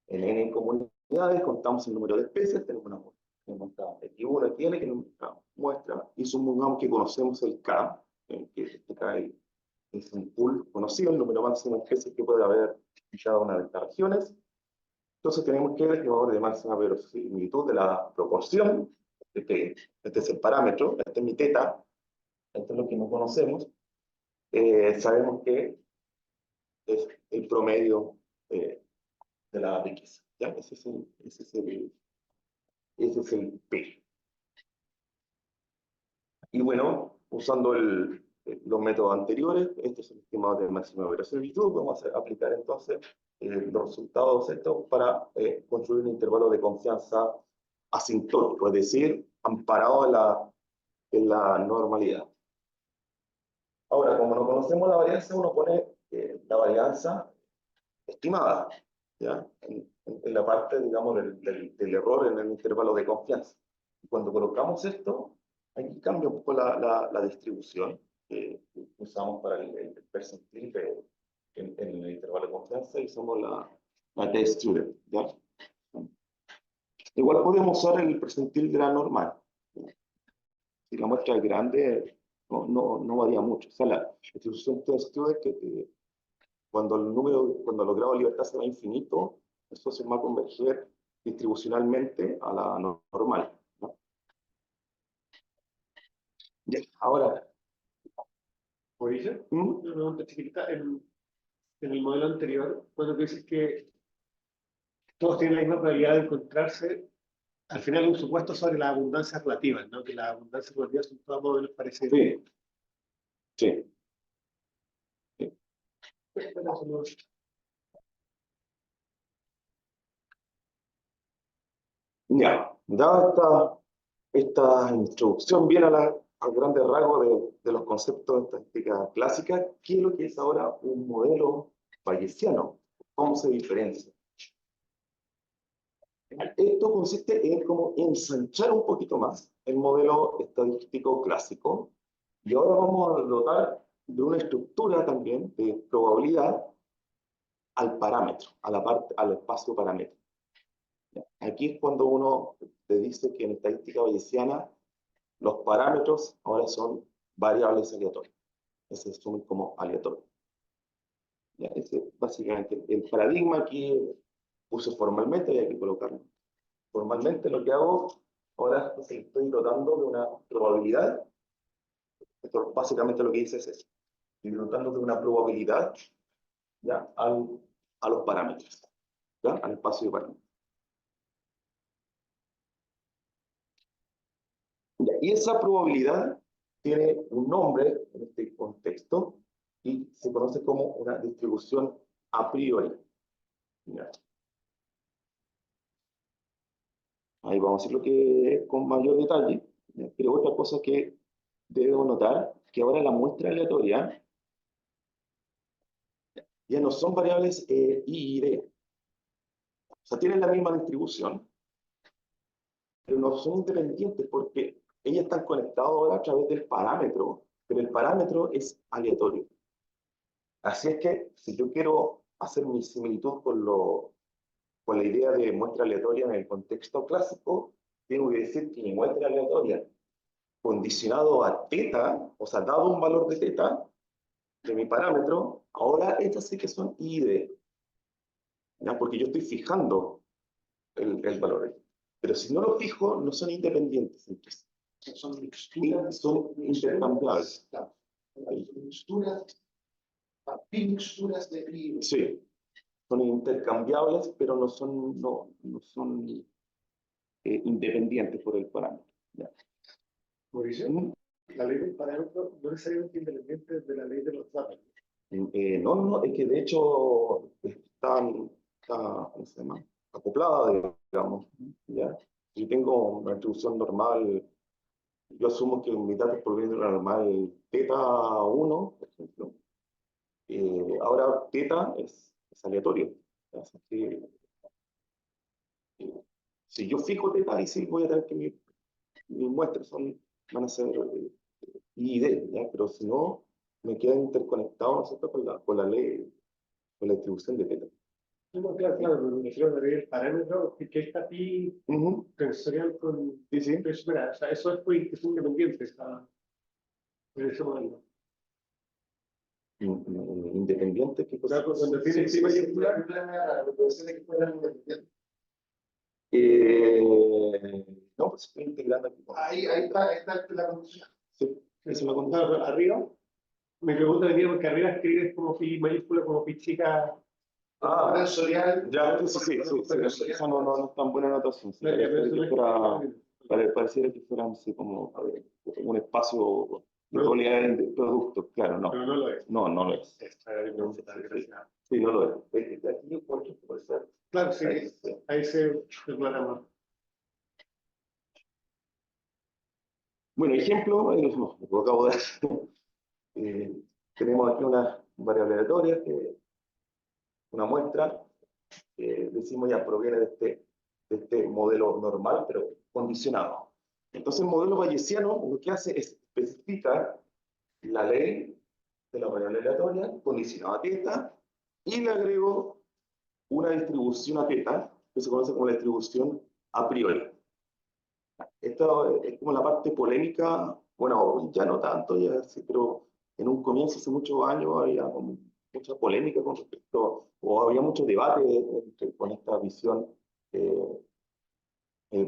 [SPEAKER 1] en n comunidades, contamos el número de especies, tenemos una muestra. Tenemos X1, Xn, que es nuestra muestra, y supongamos que conocemos el K, que este K es un pool conocido, el número máximo de especies que puede haber en cada una de estas regiones. Entonces tenemos que el estimador de máxima verosimilitud de la proporción de P. Este es el parámetro, este es mi teta, esto es lo que no conocemos. Sabemos que es el promedio de la riqueza. ¿Ya? Ese es el P. Y bueno, usando los métodos anteriores, este es el estimado de máxima verosimilitud, vamos a aplicar entonces los resultados estos para construir un intervalo de confianza asintótico, es decir, amparado en la normalidad. Ahora, como no conocemos la varianza, uno pone la varianza estimada, ¿ya? En la parte, digamos, del error en el intervalo de confianza. Y cuando colocamos esto, aquí cambia un poco la distribución que usamos para el percentil en el intervalo de confianza y usamos la t-student, ¿ya? Igual podemos usar el percentil de la normal. Si la muestra es grande, no varía mucho. O sea, la distribución t-student que cuando los grados de libertad se va a infinito, eso se va a converger distribucionalmente a la normal, ¿no? Ya, ahora.
[SPEAKER 5] ¿Por eso?
[SPEAKER 1] ¿Mm?
[SPEAKER 5] Una pregunta chiquitita. En el modelo anterior, cuando tú dices que todos tienen la misma probabilidad de encontrarse, al final un supuesto sobre las abundancias relativas, ¿no? Que las abundancias relativas son todos modelos parecidos.
[SPEAKER 1] Sí. Sí. Ya, dada esta introducción bien al grande rasgo de los conceptos de estadística clásica, ¿qué es lo que es ahora un modelo bayesiano? ¿Cómo se diferencia? Esto consiste en como ensanchar un poquito más el modelo estadístico clásico y ahora vamos a dotar de una estructura también de probabilidad al parámetro, al espacio paramétrico. Aquí es cuando uno te dice que en estadística bayesiana los parámetros ahora son variables aleatorias. Se asumen como aleatorios. Ese básicamente el paradigma aquí puse formalmente y hay que colocarlo. Formalmente lo que hago ahora es que estoy dotando de una probabilidad. Esto básicamente lo que dice es eso. Estoy dotando de una probabilidad, ¿ya? A los parámetros, ¿ya? Al espacio de parámetros. Y esa probabilidad tiene un nombre en este contexto y se conoce como una distribución a priori. ¿Ya? Ahí vamos a decir lo que es con mayor detalle. ¿Ya? Pero otra cosa que debemos notar, que ahora la muestra aleatoria ya no son variables I y D. O sea, tienen la misma distribución, pero no son independientes porque ellas están conectadas ahora a través del parámetro, pero el parámetro es aleatorio. Así es que si yo quiero hacer mi similitud con la idea de muestra aleatoria en el contexto clásico, tengo que decir que mi muestra aleatoria, condicionado a θ, o sea, dado un valor de θ, de mi parámetro, ahora estas sí que son I y D. ¿Ya? Porque yo estoy fijando el valor. Pero si no lo fijo, no son independientes entre sí.
[SPEAKER 4] Son mixturas,
[SPEAKER 1] son intercambiables.
[SPEAKER 4] Claro. Hay mixturas de pi.
[SPEAKER 1] Sí, son intercambiables, pero no son independientes por el parámetro. ¿Ya?
[SPEAKER 5] Por eso, la ley del parámetro no es necesariamente independiente de la ley de los datos.
[SPEAKER 1] No, es que de hecho está ¿cómo se llama? Acoplada, digamos. ¿Ya? Si tengo una distribución normal, yo asumo que mi datos provienen de una normal θ1, por ejemplo. Ahora θ es aleatorio. Así que, si yo fijo θ, ahí sí voy a tener que mis muestras van a ser I y D, ¿ya? Pero si no, me quedan interconectados, ¿no es cierto? Con la ley, con la distribución de θ.
[SPEAKER 5] No, claro, pero me refiero a la ley del parámetro, que está pi tensorial con
[SPEAKER 1] Sí, sí.
[SPEAKER 5] P superada. O sea, eso es independiente, está en ese modelo.
[SPEAKER 1] Independiente, ¿qué cosa?
[SPEAKER 5] Cuando tiene
[SPEAKER 4] Sí,
[SPEAKER 5] clima
[SPEAKER 4] sí,
[SPEAKER 5] circular,
[SPEAKER 4] puede ser que fueran independientes.
[SPEAKER 1] No, pues estoy integrando aquí.
[SPEAKER 4] Ahí está la condición.
[SPEAKER 1] Sí, esa es la
[SPEAKER 5] Claro,
[SPEAKER 1] condición.
[SPEAKER 5] pero arriba, mi pregunta venía porque arriba escribes como pi mayúscula, como pi chica.
[SPEAKER 1] Ah,
[SPEAKER 4] Tensorial.
[SPEAKER 1] ya, sí, esa no es tan buena anotación. Sí,
[SPEAKER 5] No, ya, pero
[SPEAKER 1] pareciera
[SPEAKER 5] eso
[SPEAKER 1] que
[SPEAKER 5] no
[SPEAKER 1] fuera,
[SPEAKER 5] es-
[SPEAKER 1] pareciera que fuera, no sé, como a ver, un espacio de
[SPEAKER 5] Producto.
[SPEAKER 1] probabilidad de productos, claro, no.
[SPEAKER 5] Pero no lo es.
[SPEAKER 1] No, no lo es.
[SPEAKER 5] Esta era mi pregunta, gracias.
[SPEAKER 1] Sí, no lo es. Aquí, por ejemplo, puede ser.
[SPEAKER 5] Claro, sí,
[SPEAKER 1] Ahí, sí.
[SPEAKER 5] ahí se declara más.
[SPEAKER 1] Bueno, ejemplo, lo acabo de hacer. Tenemos aquí una variable aleatoria, una muestra, que decimos ya proviene de este modelo normal, pero condicionado. Entonces el modelo bayesiano lo que hace es especificar la ley de la variable aleatoria condicionada a θ y le agrego una distribución a θ que se conoce como la distribución a priori. Esta es como la parte polémica, bueno, ya no tanto, ya sí, pero en un comienzo, hace muchos años, había como mucha polémica con respecto, o había mucho debate con esta visión eh,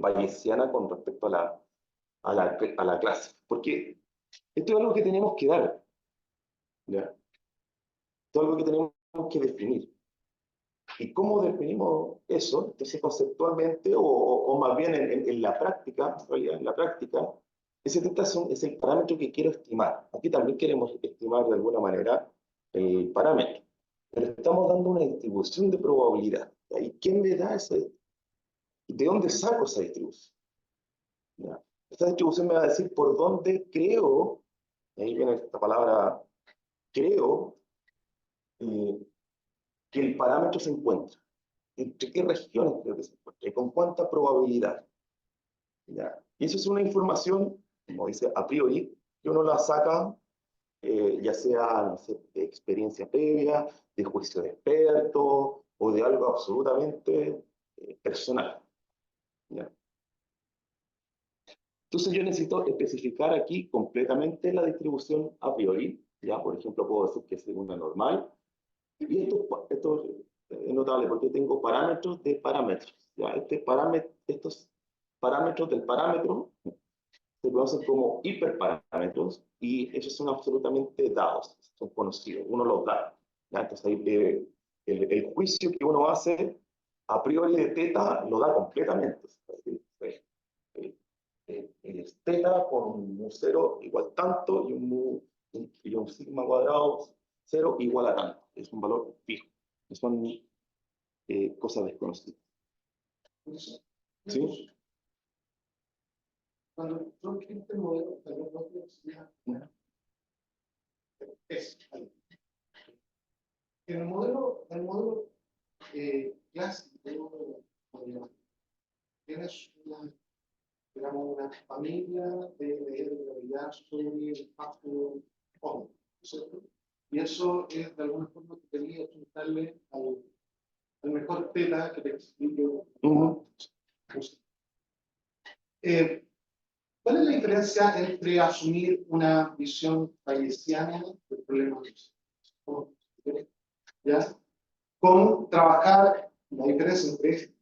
[SPEAKER 1] bayesiana con respecto a la clase. Porque esto es algo que tenemos que dar, ¿ya? Esto es algo que tenemos que definir. ¿Y cómo definimos eso? Entonces, conceptualmente, o más bien en la práctica, en realidad, en la práctica, ese θ es el parámetro que quiero estimar. Aquí también queremos estimar de alguna manera el parámetro. Pero estamos dando una distribución de probabilidad. ¿Y quién me da ese? ¿De dónde saco esa distribución? ¿Ya? Esta distribución me va a decir por dónde creo, y ahí viene esta palabra creo, que el parámetro se encuentra. ¿Entre qué regiones creo que se encuentra? ¿Y con cuánta probabilidad? ¿Ya? Y eso es una información, como dice, a priori, que uno la saca, ya sea, no sé, de experiencia previa, de juicio de experto, o de algo absolutamente personal. ¿Ya? Entonces yo necesito especificar aquí completamente la distribución a priori. ¿Ya? Por ejemplo, puedo decir que es una normal. Y esto es notable porque tengo parámetros de parámetros. ¿Ya? Estos parámetros del parámetro se conocen como hiperparámetros y ellos son absolutamente dados, son conocidos, uno los da. ¿Ya? Entonces ahí, el juicio que uno hace a priori de θ lo da completamente. Es θ con un mu cero igual tanto y un sigma cuadrado cero igual a tanto. Es un valor fijo. Son cosas desconocidas. ¿Sí?
[SPEAKER 4] Cuando yo escribo este modelo, tal vez no sería es el modelo clásico, tienes digamos, una familia de realidad sobre el espacio hombre, ¿cierto? Y eso es de alguna forma que quería apuntarle al mejor tela que te explico. ¿Cuál es la diferencia entre asumir una visión bayesiana del problema ¿ya? Con trabajar, la diferencia entre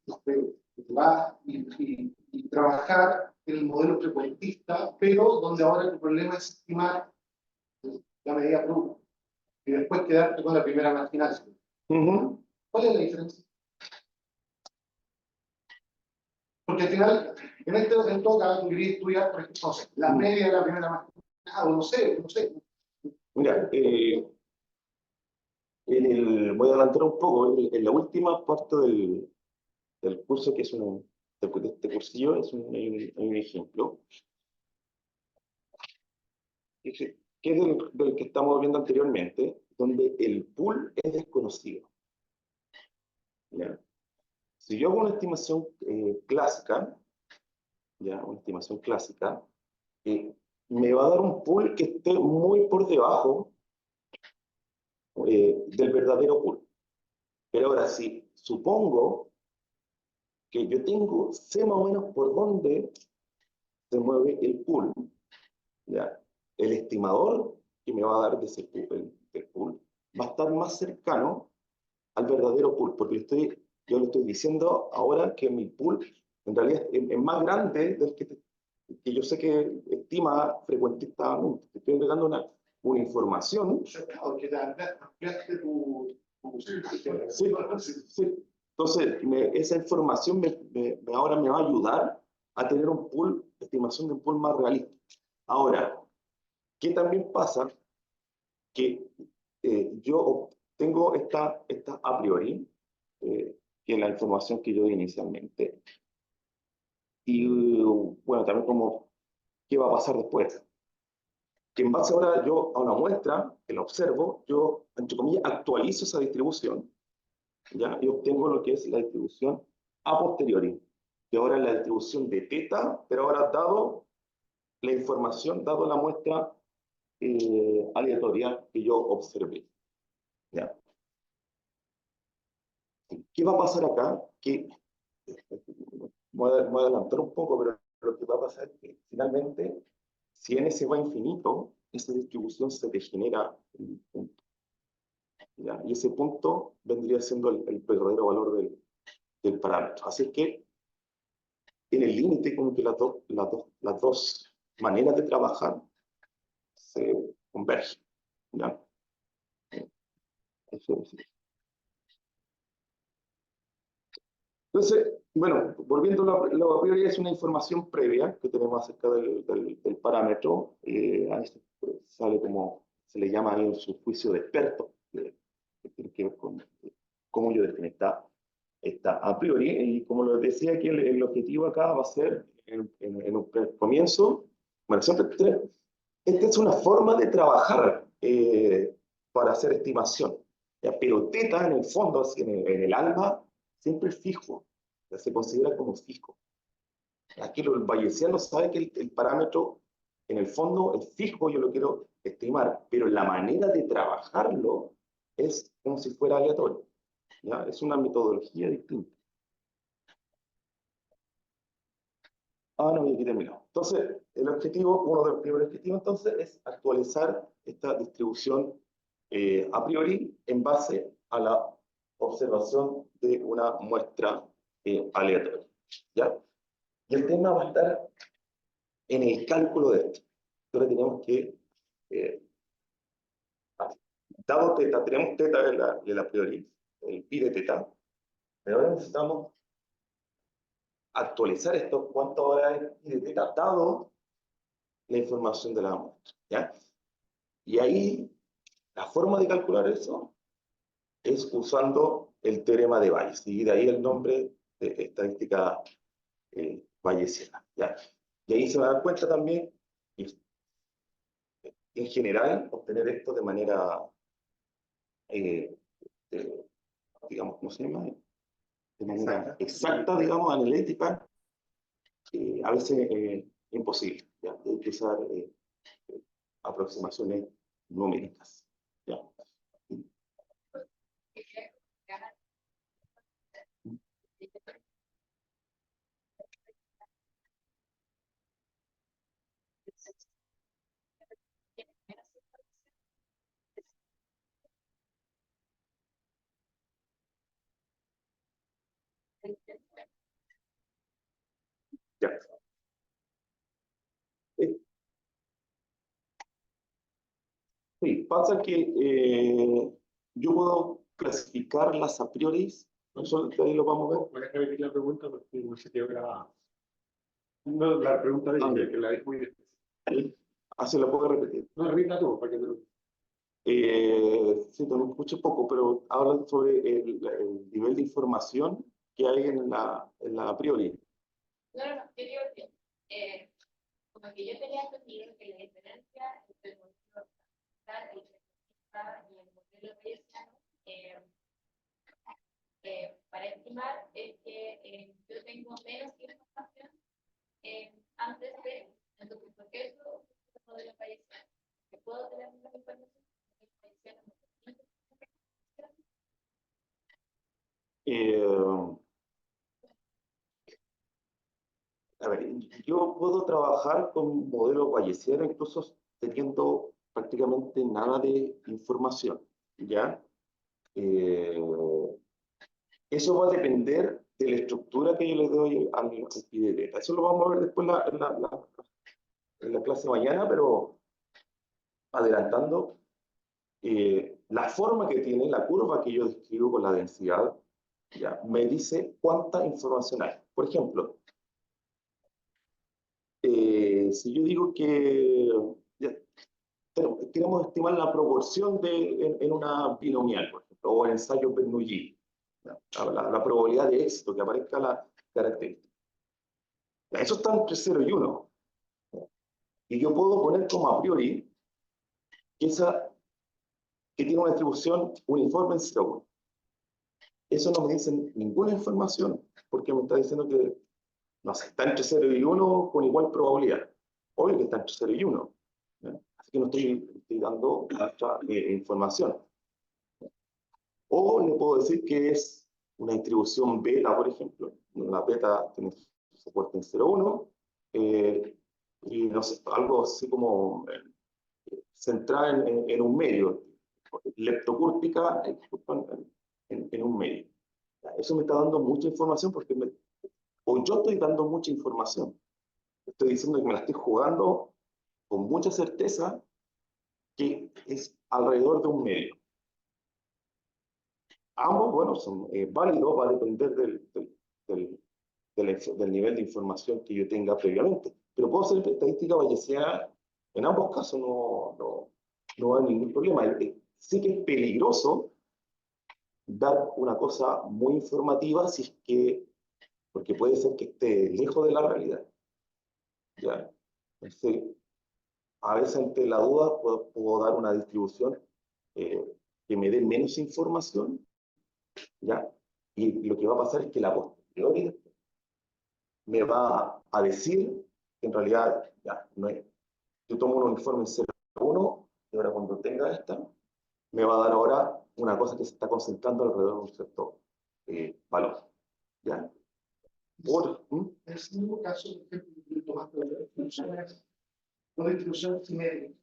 [SPEAKER 4] y trabajar el modelo frecuentista, pero donde ahora el problema es estimar la medida prueba y después quedarte con la primera marginal? ¿Cuál es la diferencia? Porque al final, en todo caso, quería estudiar, por ejemplo, no sé, la media de la primera marginal, o no sé.
[SPEAKER 1] Mira, voy a adelantar un poco. En la última parte del curso, que es de este cursillo, hay un ejemplo, que es del que estamos viendo anteriormente, donde el pool es desconocido. ¿Ya? Si yo hago una estimación clásica, ¿ya? Una estimación clásica, me va a dar un pool que esté muy por debajo del verdadero pool. Pero ahora, si supongo que yo sé más o menos por dónde se mueve el pool, ¿ya? El estimador que me va a dar de ese pool va a estar más cercano al verdadero pool, porque yo le estoy diciendo ahora que mi pool en realidad es más grande del que yo sé que estima frecuentistas. Te estoy entregando una información.
[SPEAKER 4] Ampliaste tu
[SPEAKER 1] Sí, sí. Entonces, esa información ahora me va a ayudar a tener un pool, estimación de un pool más realista. Ahora, ¿qué también pasa? Que yo tengo esta a priori, que es la información que yo di inicialmente. Y bueno, también como, ¿qué va a pasar después? Que en base ahora yo a una muestra, que la observo, yo, entre comillas, actualizo esa distribución, ¿ya? Y obtengo lo que es la distribución a posteriori, que ahora es la distribución de teta, pero ahora dado la información, dado la muestra aleatoria que yo observé, ¿ya? ¿Qué va a pasar acá? Que voy a adelantar un poco, pero lo que va a pasar es que finalmente, si n se va a infinito, esa distribución se degenera en un punto, ¿ya? Y ese punto vendría siendo el verdadero valor del parámetro. Así que en el límite, como que las dos maneras de trabajar se convergen, ¿ya? Eso es. Entonces, bueno, volviendo a priori, es una información previa que tenemos acerca del parámetro. A esto sale como se le llama ahí en su juicio de experto, que tiene que ver con cómo yo defino esta a priori. Y como les decía, aquí el objetivo acá va a ser, en un comienzo, bueno, siempre esta es una forma de trabajar para hacer estimación. ¿Ya? Pero teta, en el fondo, así, en el alma, siempre es fijo. Ya se considera como fijo. Aquí el bayesiano sabe que el parámetro, en el fondo, es fijo, yo lo quiero estimar, pero la manera de trabajarlo es como si fuera aleatorio. ¿Ya? Es una metodología distinta. No, y aquí terminó. Entonces, el objetivo, uno de los primeros objetivos, entonces, es actualizar esta distribución a priori en base a la observación de una muestra aleatoria, ¿ya? Y el tema va a estar en el cálculo de esto. Entonces tenemos que, dado teta, tenemos teta de la priori, el pi de teta, pero ahora necesitamos actualizar esto, cuánto ahora es pi de teta, dado la información de la muestra, ¿ya? Y ahí, la forma de calcular eso es usando el teorema de Bayes, y de ahí el nombre de estadística bayesiana, ¿ya? Y ahí se van a dar cuenta también, en general, obtener esto de manera, digamos, ¿cómo se llama? De manera exacta, digamos, analítica, a veces imposible, ¿ya? Hay que usar aproximaciones numéricas, ¿ya? Ya. Sí, pasa que yo puedo clasificar las a priori, eso ahí lo vamos a ver.
[SPEAKER 5] Voy a repetir la pregunta porque no se quedó grabada. No, la pregunta de ella, que la es muy difícil.
[SPEAKER 1] Así lo puedo repetir.
[SPEAKER 5] No, repita tú, para que me lo...
[SPEAKER 1] Sí, no escucho poco, pero hablan sobre el nivel de información que hay en la a priori.
[SPEAKER 2] No, yo digo que, como que yo tenía entendido que la diferencia entre el modelo tal, y el modelo bayesiano, para estimar es que yo tengo menos información antes de, entonces, ¿por qué eso es el modelo bayesiano? Que puedo tener más información, el bayesiano no tiene información.
[SPEAKER 1] A ver, yo puedo trabajar con modelos bayesianos incluso teniendo prácticamente nada de información, ¿ya? Eso va a depender de la estructura que yo le doy al pi de teta. Eso lo vamos a ver después en la clase de mañana, pero adelantando, la forma que tiene, la curva que yo describo con la densidad, ya, me dice cuánta información hay. Por ejemplo, si yo digo que ya, queremos estimar la proporción en una binomial, por ejemplo, o en ensayo Bernoulli, la probabilidad de éxito, que aparezca la característica. Eso está entre 0 y 1. Y yo puedo poner como a priori que tiene una distribución uniforme en 0,1. Eso no me dice ninguna información, porque me está diciendo que no sé, está entre 0 y 1 con igual probabilidad. Obvio que está entre 0 y 1. ¿Ya? Así que no estoy dando mucha información. O le puedo decir que es una distribución beta, por ejemplo. La beta tiene soporte en 0,1. Y no sé, algo así como centrada en un medio. Leptocúrtica en un medio. Eso me está dando mucha información porque o yo estoy dando mucha información. Estoy diciendo que me la estoy jugando con mucha certeza que es alrededor de un medio. Ambos, bueno, son válidos, va a depender del nivel de información que yo tenga previamente. Pero puedo hacer estadística bayesiana, en ambos casos no hay ningún problema. Sí que es peligroso dar una cosa muy informativa si es que, porque puede ser que esté lejos de la realidad. ¿Ya? Entonces, a veces ante la duda puedo dar una distribución que me dé menos información, ¿ya? Y lo que va a pasar es que la posteriori me va a decir que en realidad ya, no es, yo tomo un uniforme en 0,1 y ahora cuando tenga esta, me va a dar ahora una cosa que se está concentrando alrededor de un cierto valor. ¿Ya?
[SPEAKER 4] En este mismo caso, por ejemplo, tomaste la distribución simétrica.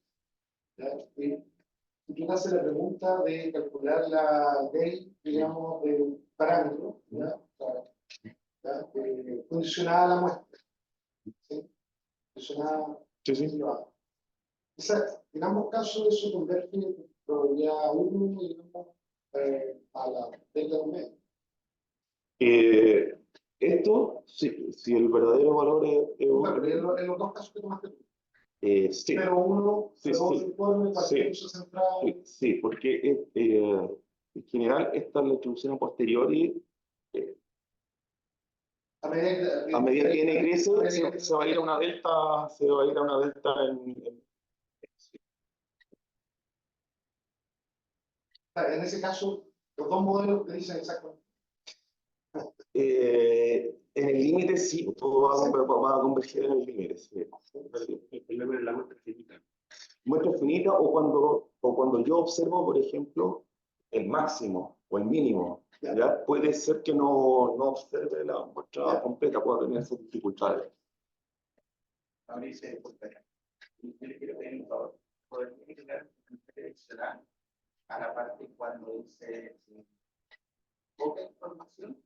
[SPEAKER 4] Si tú haces la pregunta de calcular la ley, digamos, del parámetro, condicionada a la muestra, ¿sí? Condicionada
[SPEAKER 1] Sí.
[SPEAKER 4] En ambos casos eso converge en probabilidad 1, digamos, a la delta de un medio.
[SPEAKER 1] Esto, si el verdadero valor es
[SPEAKER 4] Bueno, en los dos casos que tomaste tú.
[SPEAKER 1] Sí.
[SPEAKER 4] Pero uno,
[SPEAKER 1] Sí,
[SPEAKER 4] pero
[SPEAKER 1] sí.
[SPEAKER 4] informe, cualquier cosa centrada.
[SPEAKER 1] Sí, porque en general esta distribución a posteriori,
[SPEAKER 4] A
[SPEAKER 1] medida que n crece, se va a ir a una delta,
[SPEAKER 4] en ese caso, los dos modelos te dicen exactamente.
[SPEAKER 1] en el límite sí, todo va a converger en el límite. Sí.
[SPEAKER 5] El problema es la muestra finita.
[SPEAKER 1] Muestra finita o cuando yo observo, por ejemplo, el máximo o el mínimo, ¿ya? Puede ser que no observe la muestra completa, pueda tener esas dificultades.
[SPEAKER 3] Mauricio, yo le quiero pedir un favor. ¿Podría explicar direccional a la parte cuando dice poca información?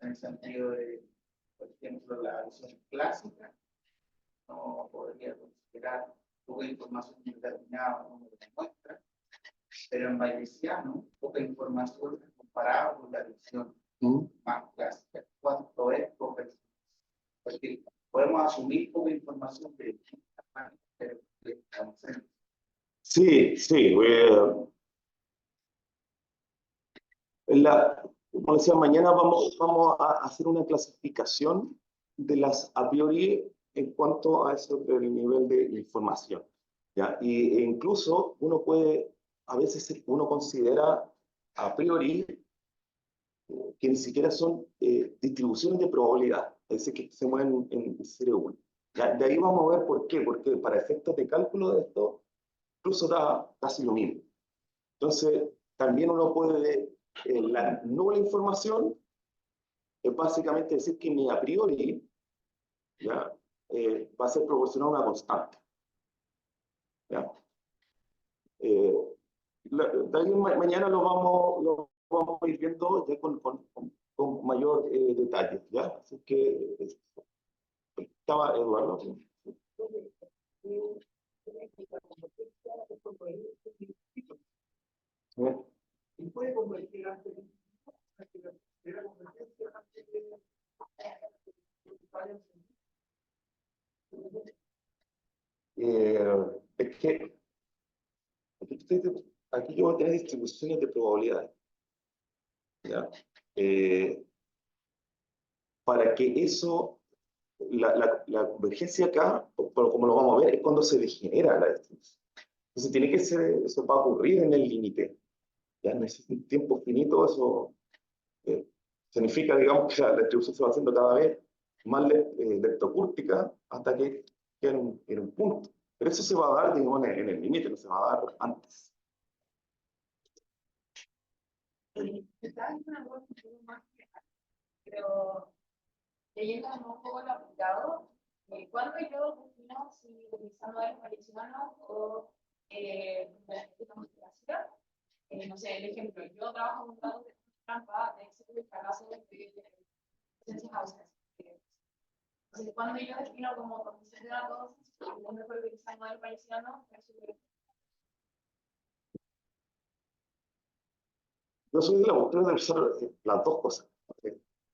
[SPEAKER 3] En el sentido de, por ejemplo, la visión clásica no podría considerar poca información determinada o número de muestras, pero en bayesiano, poca información es comparado con la visión más clásica. ¿Cuánto es poca información? Porque podemos asumir poca información de distintas maneras, pero
[SPEAKER 1] Sí. Como decía, mañana vamos a hacer una clasificación de las a priori en cuanto a eso del nivel de información. ¿Ya? E incluso a veces uno considera a priori que ni siquiera son distribuciones de probabilidad, es decir, que se mueven en 0,1. De ahí vamos a ver por qué, porque para efectos de cálculo de esto, incluso da casi lo mismo. Entonces, también uno puede, la nula información es básicamente decir que ni a priori ¿ya? Va a ser proporcional a una constante. ¿Ya? De ahí mañana lo vamos a ir viendo ya con con mayor detalle, ¿ya? Así que estaba Eduardo.
[SPEAKER 3] ¿Y puede convertir antes de la convergencia antes de
[SPEAKER 1] es que aquí yo voy a tener distribuciones de probabilidades, ¿ya? Para que eso, la convergencia acá, como lo vamos a ver, es cuando se degenera la distribución. Entonces tiene que ser, eso va a ocurrir en el límite. Ya necesita un tiempo finito, eso significa, digamos, que la distribución se va haciendo cada vez más leptocúrtica hasta que queda en un punto. Pero eso se va a dar, digamos, en el límite, no se va a dar antes.
[SPEAKER 2] Estaba en una cosa un poco más general, pero leyendo un poco lo aplicado, ¿cuándo yo defino si utilizando el marihuana o la motivación? No sé, el ejemplo, yo trabajo con datos de trampa, de éxito y fracaso de ciencias ausentes. Entonces, cuando yo defino como condición de datos, yo me puedo utilizar el modelo bayesiano,
[SPEAKER 1] Yo soy de la postura de usar las dos cosas,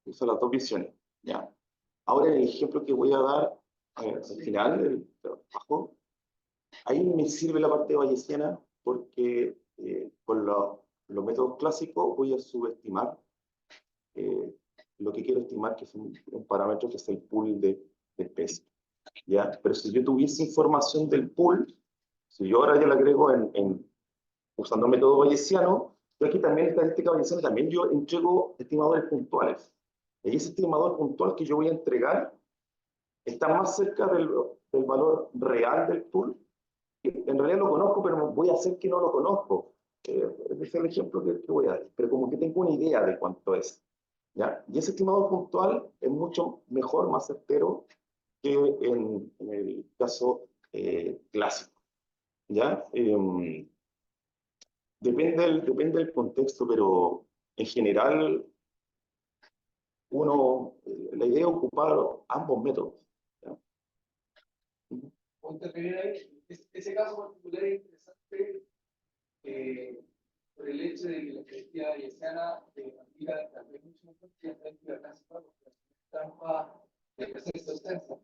[SPEAKER 1] usar las dos visiones, ¿ya? Ahora el ejemplo que voy a dar al final del trabajo, ahí me sirve la parte bayesiana porque con los métodos clásicos voy a subestimar lo que quiero estimar, que es un parámetro que es el pool de especies, ¿ya? Pero si yo tuviese información del pool, si yo ahora ya la agrego usando el método bayesiano, yo aquí también en estadística bayesiana también yo entrego estimadores puntuales. Y ese estimador puntual que yo voy a entregar está más cerca del valor real del pool. En realidad lo conozco, pero voy a hacer que no lo conozco. Ese es el ejemplo que voy a dar. Pero como que tengo una idea de cuánto es, ¿ya? Y ese estimador puntual es mucho mejor, más certero que en el caso clásico, ¿ya? Depende del contexto, pero en general la idea es ocupar ambos métodos, ¿ya?
[SPEAKER 3] intervenir ahí? Ese caso particular es interesante por el hecho de que la estadística bayesiana aplica tal vez mucho mejor que la estadística clásica, porque la trampa de presencia extensa.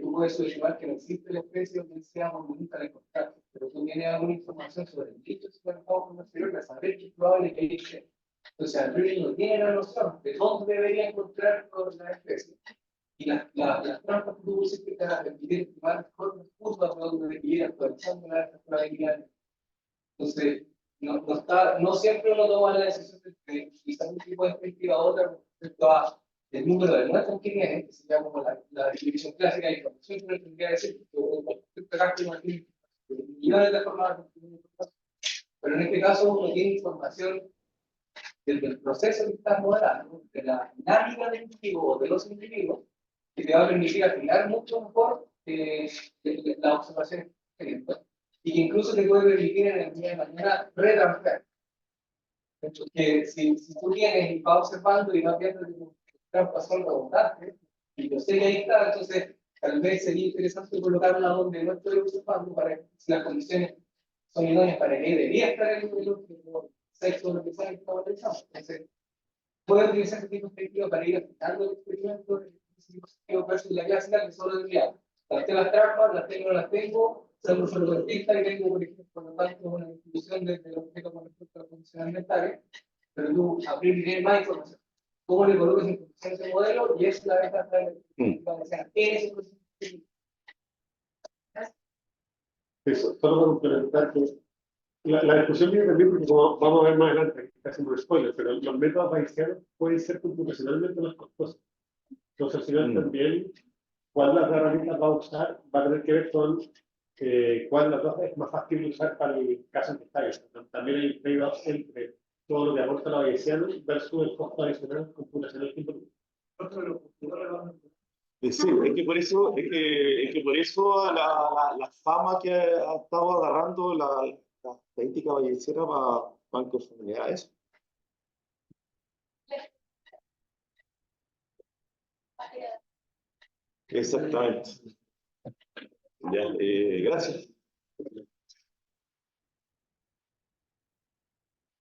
[SPEAKER 3] Tú puedes subestimar que no existe la especie donde sea donde nunca la encontraste, pero tú tienes alguna información sobre el dicho supermercado posterior para saber que es probable que existe. Entonces, al Turing no tiene la noción de dónde debería encontrar todas las especies. Y las trampas que tú pusiste te van a permitir estimar mejor curvas de donde debería actualizando las probabilidades. Entonces, no siempre uno toma la decisión de utilizar un tipo de perspectiva a otra respecto a el número de muestras que tiene, que sería como la definición clásica de información que uno tendría que decir, que millones de formas, pero en este caso uno tiene información del proceso que estás modelando, de la dinámica del individuo o de los individuos, que te va a permitir afinar mucho mejor la observación y que incluso te puede permitir en el día de mañana retransfer. Porque si tú tienes y vas observando y vas viendo que tus trampas son redundantes, y yo sé que ahí está, entonces tal vez sería interesante colocarla donde no estoy observando para que si las condiciones son idóneas para que debería estar el sexo o lo que sea que estamos realizando. Entonces, puedo utilizar este tipo de perspectiva para ir afectando el experimento versus la clásica que solo diría, las trampas, las tengo o no las tengo, salvo ferrocartilista y tengo, por ejemplo, por lo tanto, una distribución desde los objetos con respecto a la función ambiental, pero tú abrir más información. ¿Cómo le colocas información a ese modelo? Y es la ventaja de la ese proceso.
[SPEAKER 5] Eso, solo para complementar que la discusión viene también porque como vamos a ver más adelante, casi un spoiler, pero los métodos bayesianos pueden ser computacionalmente más costosos. Entonces, al final también, cuál de las herramientas va a usar va a tener que ver con cuál de las dos es más fácil de usar para el caso en que está. También hay trade-offs entre todo lo que aporta la bayesiano versus el costo adicional computacional que involucra.
[SPEAKER 1] Sí, es que por eso la fama que ha estado agarrando la estadística bayesiana va en conformidad a eso. Exactamente. Ya, gracias.